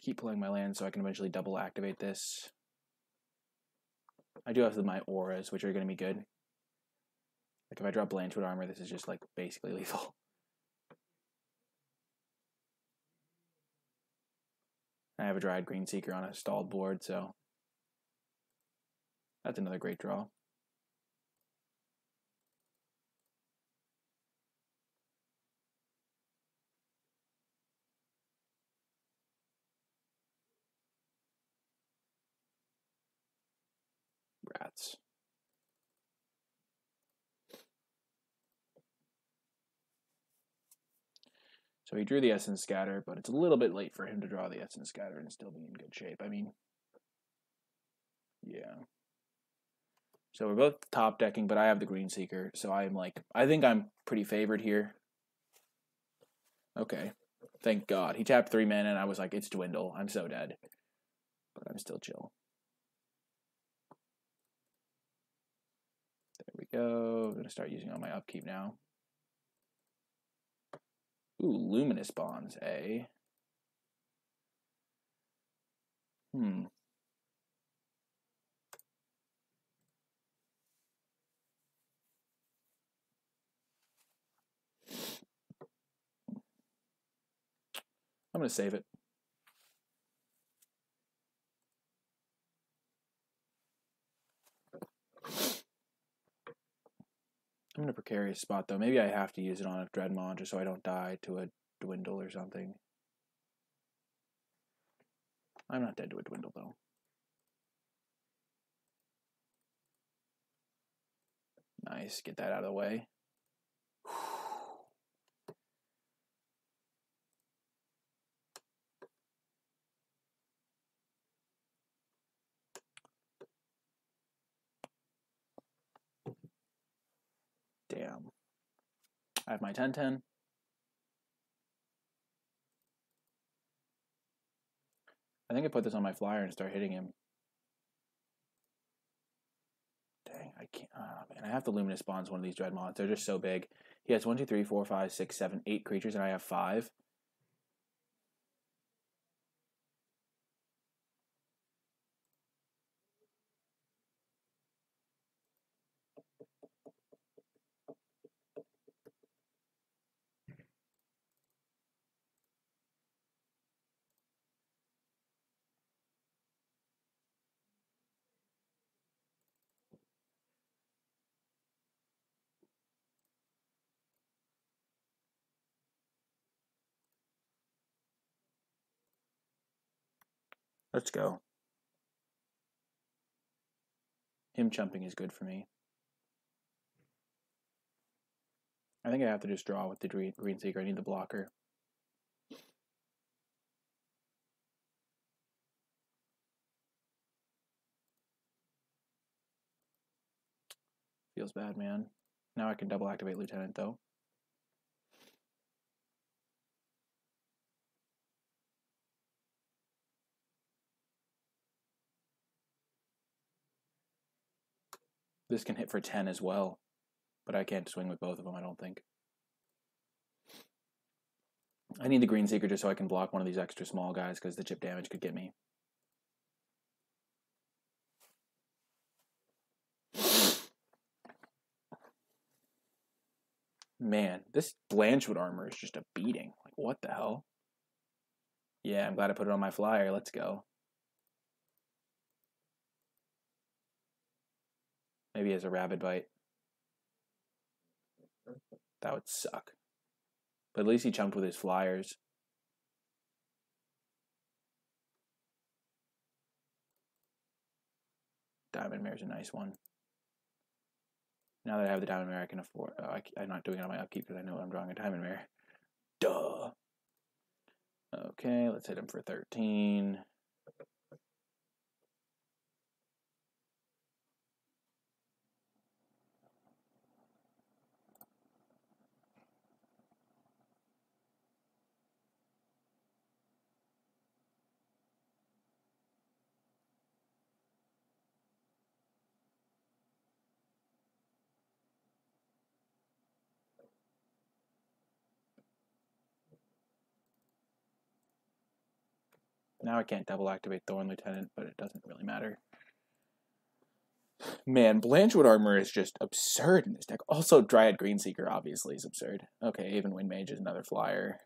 Keep playing my land so I can eventually double activate this. I do have my auras, which are going to be good. Like if I drop Blanchwood Armor, this is just like basically lethal. I have a Dryad Green Seeker on a stalled board, so that's another great draw. Rats. So he drew the Essence Scatter, but it's a little bit late for him to draw the Essence Scatter and still be in good shape. I mean, yeah. So we're both top decking, but I have the Green Seeker, so I'm like, I think I'm pretty favored here. Okay. Thank God. He tapped 3 mana, and I was like, it's Dwindle. I'm so dead. But I'm still chill. There we go. I'm going to start using all my upkeep now. Ooh, Luminous Bonds, eh? I'm going to save it. I'm in a precarious spot, though. Maybe I have to use it on a Dreadmaw just so I don't die to a Dwindle or something. I'm not dead to a Dwindle, though. Nice. Get that out of the way. Damn. I have my 10-10. I think I put this on my flyer and start hitting him. Dang, I can't. Oh, man, I have to Luminous Bonds one of these Dread Mods. They're just so big. He has 1, 2, 3, 4, 5, 6, 7, 8 creatures, and I have 5. Let's go. Him chumping is good for me. I think I have to just draw with the Green Seeker. I need the blocker. Feels bad, man. Now I can double activate Lieutenant, though. This can hit for 10 as well, but I can't swing with both of them, I don't think. I need the Green Seeker just so I can block one of these extra small guys because the chip damage could get me. Man, this Blanchwood Armor is just a beating. Like, what the hell? Yeah, I'm glad I put it on my flyer. Let's go. Maybe he has a Rabid Bite. That would suck. But at least he chumped with his flyers. Diamond Mare's a nice one. Now that I have the Diamond Mare, I can afford... I'm not doing it on my upkeep because I know I'm drawing a Diamond Mare. Duh! Okay, let's hit him for 13. Now I can't double activate Thorn Lieutenant, but it doesn't really matter. Man, Blanchwood Armor is just absurd in this deck. Also, Dryad Greenseeker obviously is absurd. Okay, even Wind Mage is another flyer.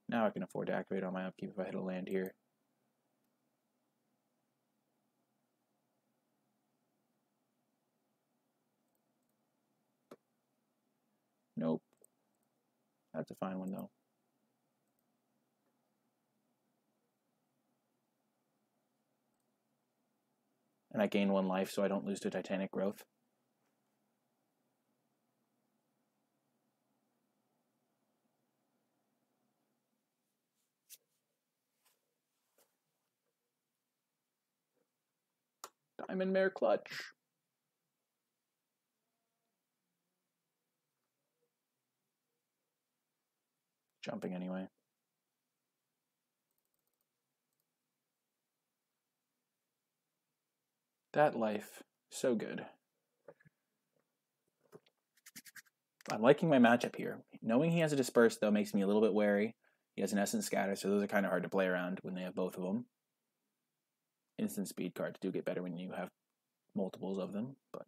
Now I can afford to activate on my upkeep if I hit a land here. Nope. That's a fine one, though. And I gain 1 life so I don't lose to Titanic Growth. Diamond Mare Clutch. Jumping anyway. That life, so good. I'm liking my matchup here. Knowing he has a Disperse, though, makes me a little bit wary. He has an Essence Scatter, so those are kind of hard to play around when they have both of them. Instant speed cards do get better when you have multiples of them, but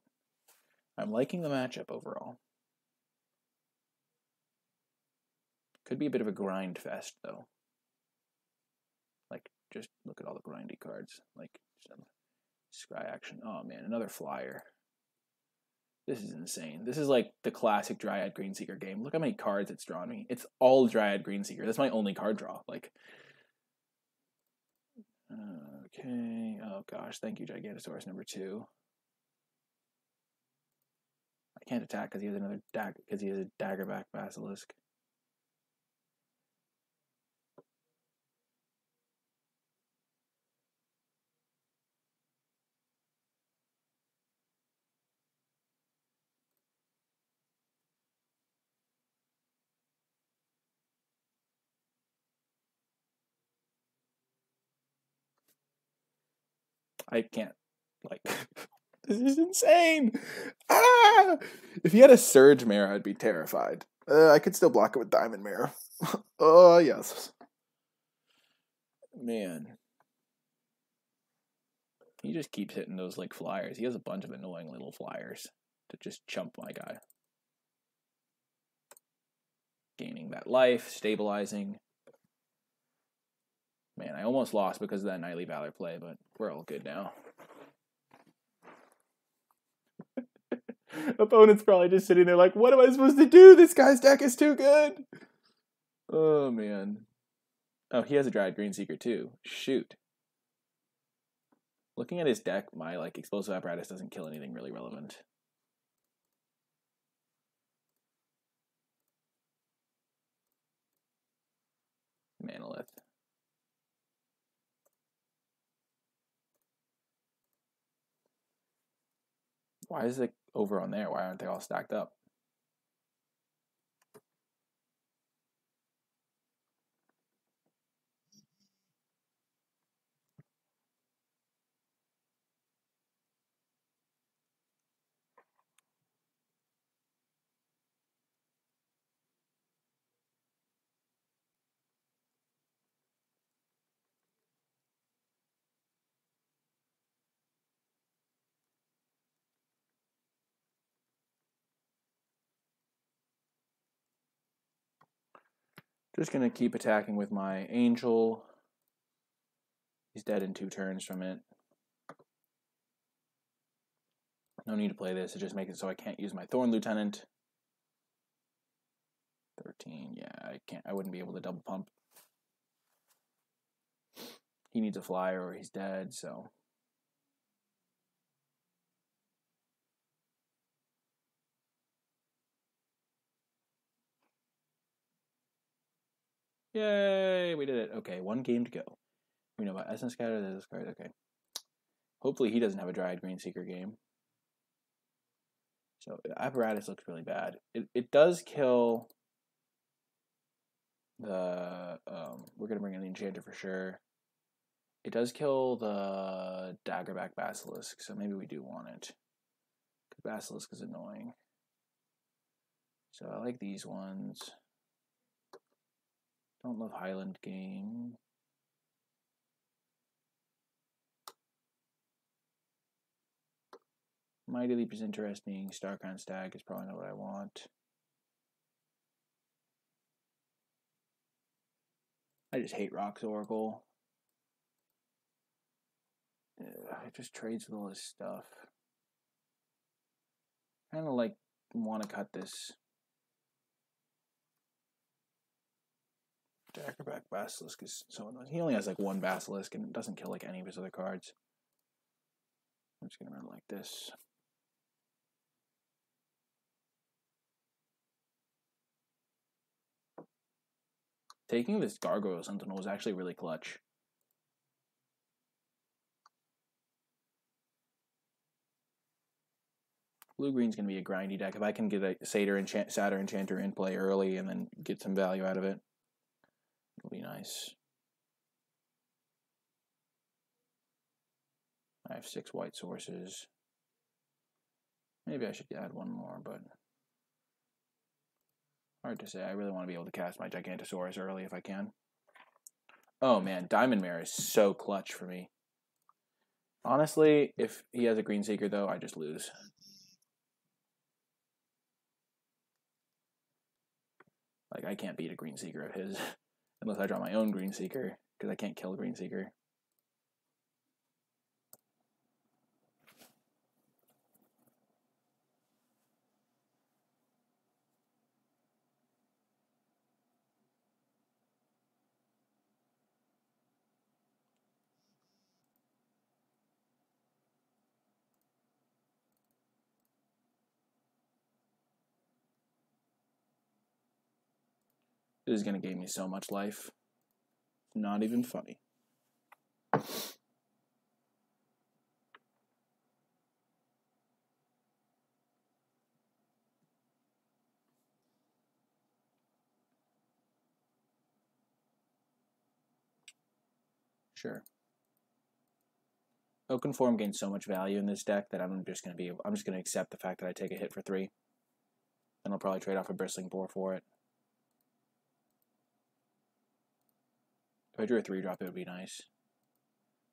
I'm liking the matchup overall. Could be a bit of a grind fest, though. Like, just look at all the grindy cards. Like, Scry Action. Oh, man, another flyer. This is insane. This is like the classic Dryad Greenseeker game. Look how many cards it's drawn me. It's all Dryad Greenseeker. That's my only card draw. Like, okay. Oh, gosh. Thank you, Gigantosaurus number 2. I can't attack because he has another because he has a Daggerback Basilisk. I can't, like, this is insane! Ah! If he had a Surge Mare, I'd be terrified. I could still block it with Diamond Mare. Oh, yes. Man. He just keeps hitting those, like, flyers. He has a bunch of annoying little flyers to just chump my guy. Gaining that life, stabilizing. Man, I almost lost because of that Knightly Valor play, but we're all good now. Opponent's probably just sitting there like, what am I supposed to do? This guy's deck is too good. Oh, man. Oh, he has a Dryad Greenseeker, too. Shoot. Looking at his deck, my, like, Explosive Apparatus doesn't kill anything really relevant. Manolith. Why is it over on there? Why aren't they all stacked up? Just going to keep attacking with my Angel. He's dead in 2 turns from it. No need to play this. It just makes it so I can't use my Thorn Lieutenant. 13, yeah, I wouldn't be able to double pump. He needs a flyer or he's dead, so. Yay, we did it. Okay, 1 game to go. We know about Essence Scatter, there's this card, okay. Hopefully he doesn't have a Dryad Greenseeker game. So, Apparatus looks really bad. It does kill the, we're going to bring in the Enchanter for sure. It does kill the Daggerback Basilisk, so maybe we do want it. Because Basilisk is annoying. So I like these ones. Don't love Highland Game. Mighty Leap is interesting. Starcrown Stag is probably not what I want. I just hate Rock's Oracle. It just trades with all this stuff. Kind of like want to cut this. Daggerback Basilisk is so annoying. He only has like 1 Basilisk and it doesn't kill like any of his other cards. I'm just going to run like this. Taking this Gargoyle Sentinel was actually really clutch. Blue-green's going to be a grindy deck. If I can get a Satyr Enchanter in play early and then get some value out of it, it'll be nice. I have 6 white sources. Maybe I should add 1 more, but hard to say. I really want to be able to cast my Gigantosaurus early if I can. Oh man, Diamond Mare is so clutch for me. Honestly, if he has a Greenseeker though, I just lose. Like, I can't beat a Greenseeker of his unless I draw my own Greenseeker, because I can't kill a Greenseeker. This is going to give me so much life. Not even funny. Sure. Oakenform gains so much value in this deck that I'm just gonna accept the fact that I take a hit for 3. Then I'll probably trade off a Bristling Boar for it. If I drew a 3-drop, it would be nice.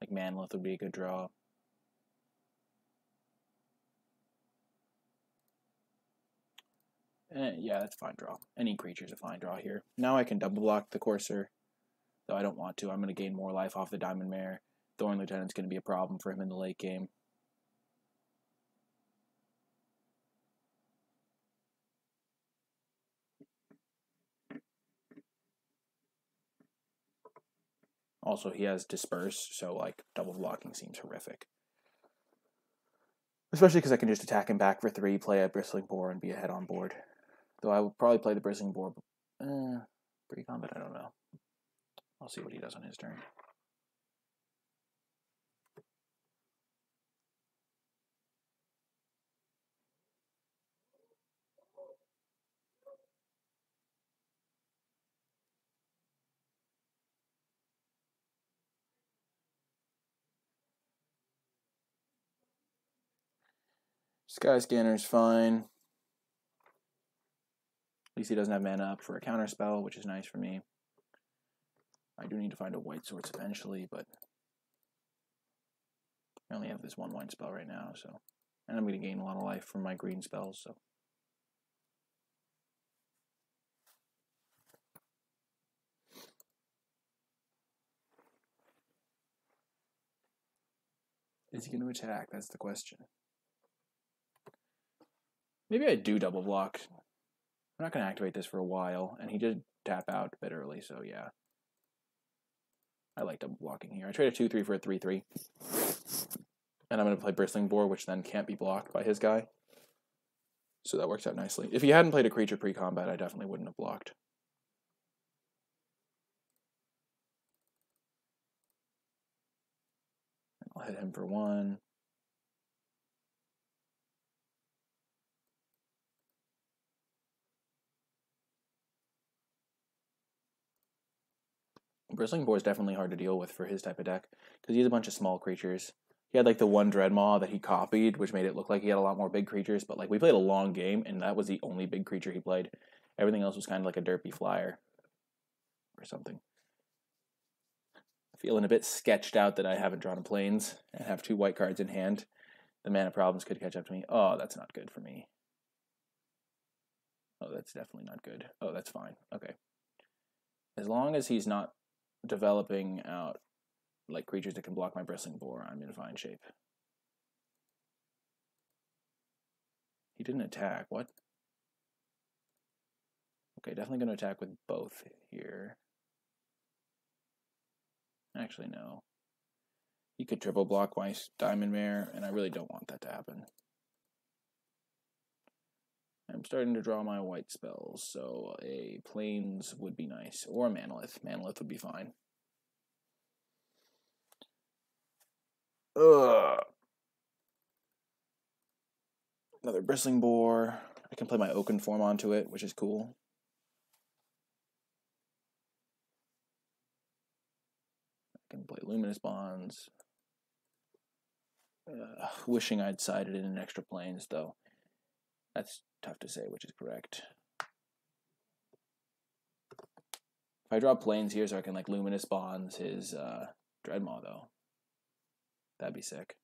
Like Manlith would be a good draw. Yeah, that's a fine draw. Any creature's a fine draw here. Now I can double block the Courser, though I don't want to. I'm going to gain more life off the Diamond Mare. Thorn Lieutenant's going to be a problem for him in the late game. Also, he has Disperse, so like double blocking seems horrific. Especially because I can just attack him back for 3, play a Bristling Boar, and be ahead on board. Though I would probably play the Bristling Boar. Pre-combat, I don't know. I'll see what he does on his turn. Sky Scanner's fine. At least he doesn't have mana up for a counterspell, which is nice for me. I do need to find a white source eventually, but I only have this 1 white spell right now, so. And I'm going to gain a lot of life from my green spells, so. Is he going to attack? That's the question. Maybe I do double block. I'm not going to activate this for a while, and he did tap out a bit early, so yeah. I like double blocking here. I trade a 2-3 for a 3-3. And I'm going to play Bristling Boar, which then can't be blocked by his guy. So that works out nicely. If he hadn't played a creature pre-combat, I definitely wouldn't have blocked. I'll hit him for 1. Bristling Boar is definitely hard to deal with for his type of deck, because he has a bunch of small creatures. He had like the one Dreadmaw that he copied, which made it look like he had a lot more big creatures, but like we played a long game, and that was the only big creature he played. Everything else was kind of like a derpy flyer or something. Feeling a bit sketched out that I haven't drawn a Plains and have 2 white cards in hand. The mana problems could catch up to me. Oh, that's not good for me. Oh, that's definitely not good. Oh, that's fine. Okay. As long as he's not developing out like creatures that can block my Bristling Boar, I'm in fine shape. He didn't attack. What? Okay, definitely going to attack with both here. Actually, no. He could triple block my Diamond Mare, and I really don't want that to happen. I'm starting to draw my white spells, so a Plains would be nice. Or a Manlith. Manlith would be fine. Ugh. Another Bristling Boar. I can play my Oakenform onto it, which is cool. I can play Luminous Bonds. Wishing I'd sided in an extra Plains, though. That's tough to say which is correct. If I draw Plains here so I can like Luminous Bonds his Dreadmaw, though. That'd be sick.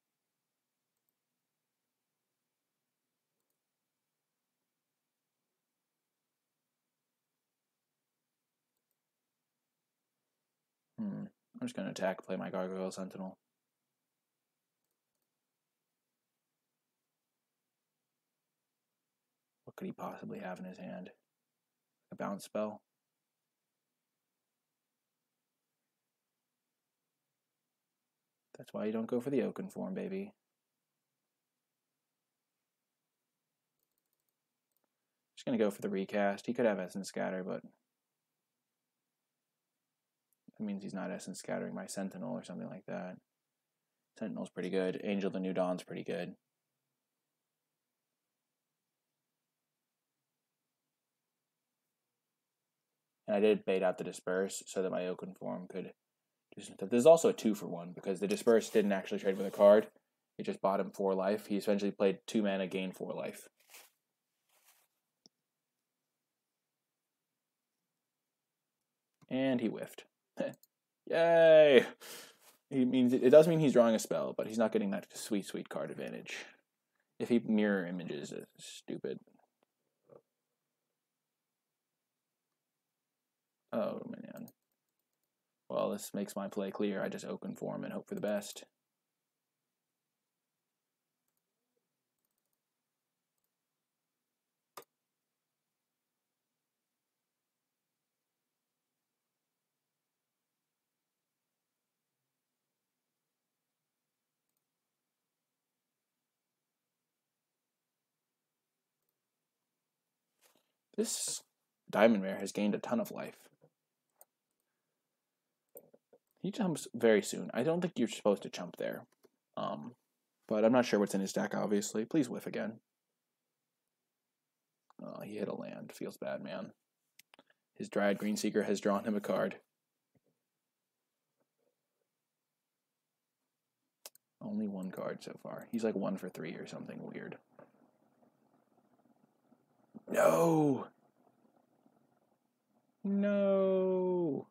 I'm just going to attack, play my Gargoyle Sentinel. What could he possibly have in his hand? A bounce spell? That's why you don't go for the Oakenform, baby. Just going to go for the recast. He could have Essence Scatter, but that means he's not Essence Scattering my Sentinel or something like that. Sentinel's pretty good. Angel the New Dawn's pretty good. And I did bait out the Disperse so that my Oakenform could There's also a 2-for-1 because the Disperse didn't actually trade with a card. It just bought him 4 life. He essentially played 2 mana, gained 4 life. And he whiffed. Yay! It does mean he's drawing a spell, but he's not getting that sweet, sweet card advantage. If he mirror images, it's stupid. Oh, man. Well, this makes my play clear. I just open for him and hope for the best. This Diamond Mare has gained a ton of life. He jumps very soon. I don't think you're supposed to jump there. But I'm not sure what's in his deck, obviously. Please whiff again. Oh, he hit a land. Feels bad, man. His Dryad Greenseeker has drawn him a card. Only 1 card so far. He's like 1 for 3 or something weird. No! No!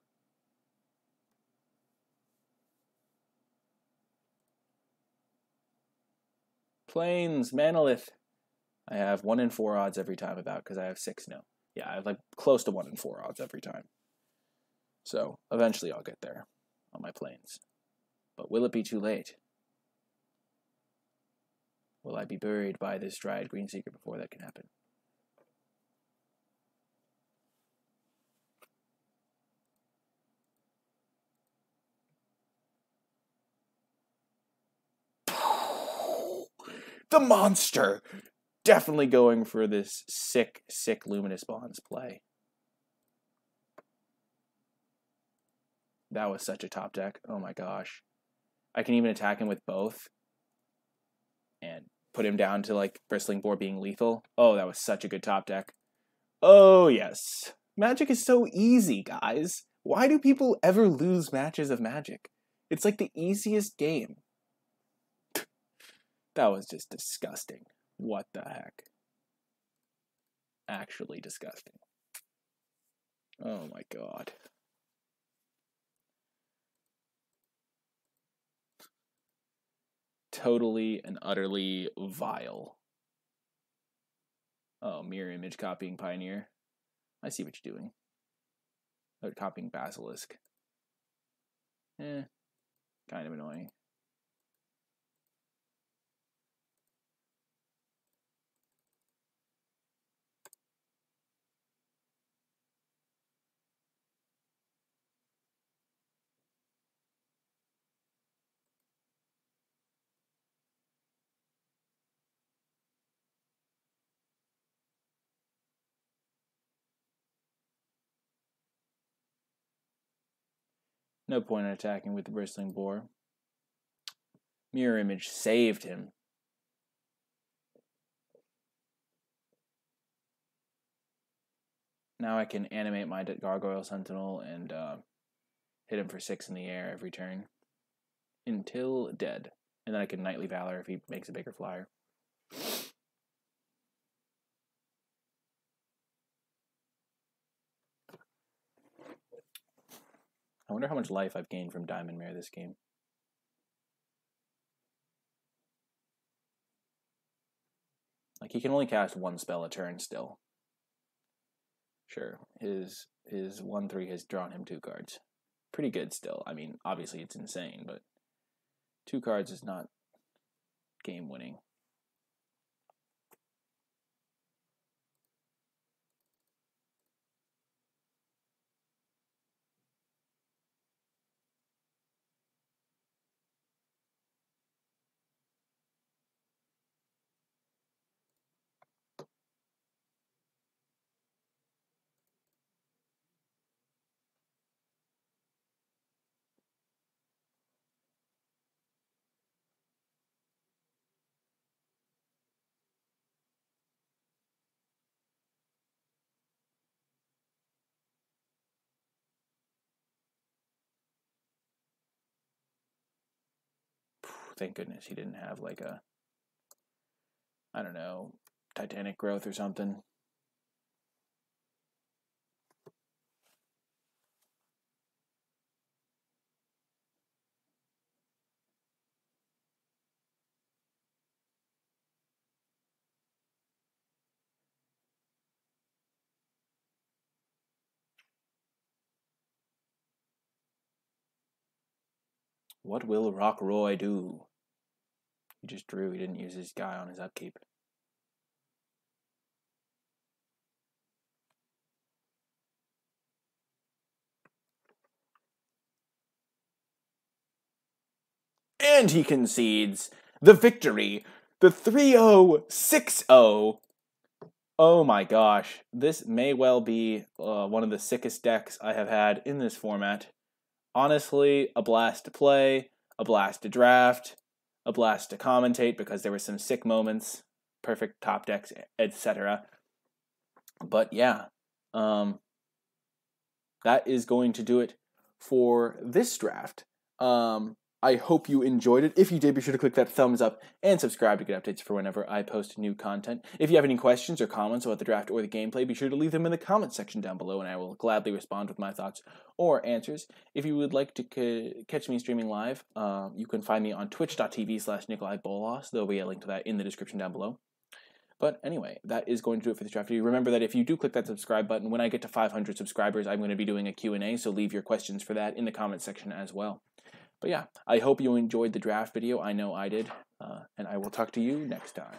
Plains, Manolith. I have 1 in 4 odds every time about because I have 6 now. Yeah, I have like close to 1 in 4 odds every time. So eventually I'll get there on my plains. But will it be too late? Will I be buried by this Dryad Greenseeker before that can happen? The monster! Definitely going for this sick, sick Luminous Bonds play. That was such a top deck. Oh my gosh. I can even attack him with both. And put him down to like Bristling Boar being lethal. Oh, that was such a good top deck. Oh yes. Magic is so easy, guys. Why do people ever lose matches of Magic? It's like the easiest game. That was just disgusting. What the heck? Actually disgusting. Oh my god. Totally and utterly vile. Oh, mirror image copying Pioneer. I see what you're doing. Oh, copying Basilisk. Kind of annoying. No point in attacking with the Bristling Boar. Mirror image saved him. Now I can animate my Gargoyle Sentinel and hit him for 6 in the air every turn. Until dead. And then I can Knightly Valor if he makes a bigger flyer. I wonder how much life I've gained from Diamond Mare this game. Like, he can only cast 1 spell a turn still. Sure, his 1/3 has drawn him 2 cards. Pretty good still. I mean, obviously it's insane, but 2 cards is not game winning. thank goodness he didn't have like a, I don't know, Titanic growth or something. What will Rockroy do? He just drew. He didn't use his guy on his upkeep. And he concedes the victory. The 3-0, 6-0. Oh my gosh. This may well be one of the sickest decks I have had in this format. Honestly, a blast to play, a blast to draft, a blast to commentate because there were some sick moments, perfect top decks, etc. But yeah, that is going to do it for this draft. I hope you enjoyed it. If you did, be sure to click that thumbs up and subscribe to get updates for whenever I post new content. If you have any questions or comments about the draft or the gameplay, be sure to leave them in the comments section down below, and I will gladly respond with my thoughts or answers. If you would like to catch me streaming live, you can find me on twitch.tv/NicolaiBolas. There will be a link to that in the description down below. But anyway, that is going to do it for this draft video. Remember that if you do click that subscribe button, when I get to 500 subscribers, I'm going to be doing a Q&A, so leave your questions for that in the comments section as well. But yeah, I hope you enjoyed the draft video. I know I did, and I will talk to you next time.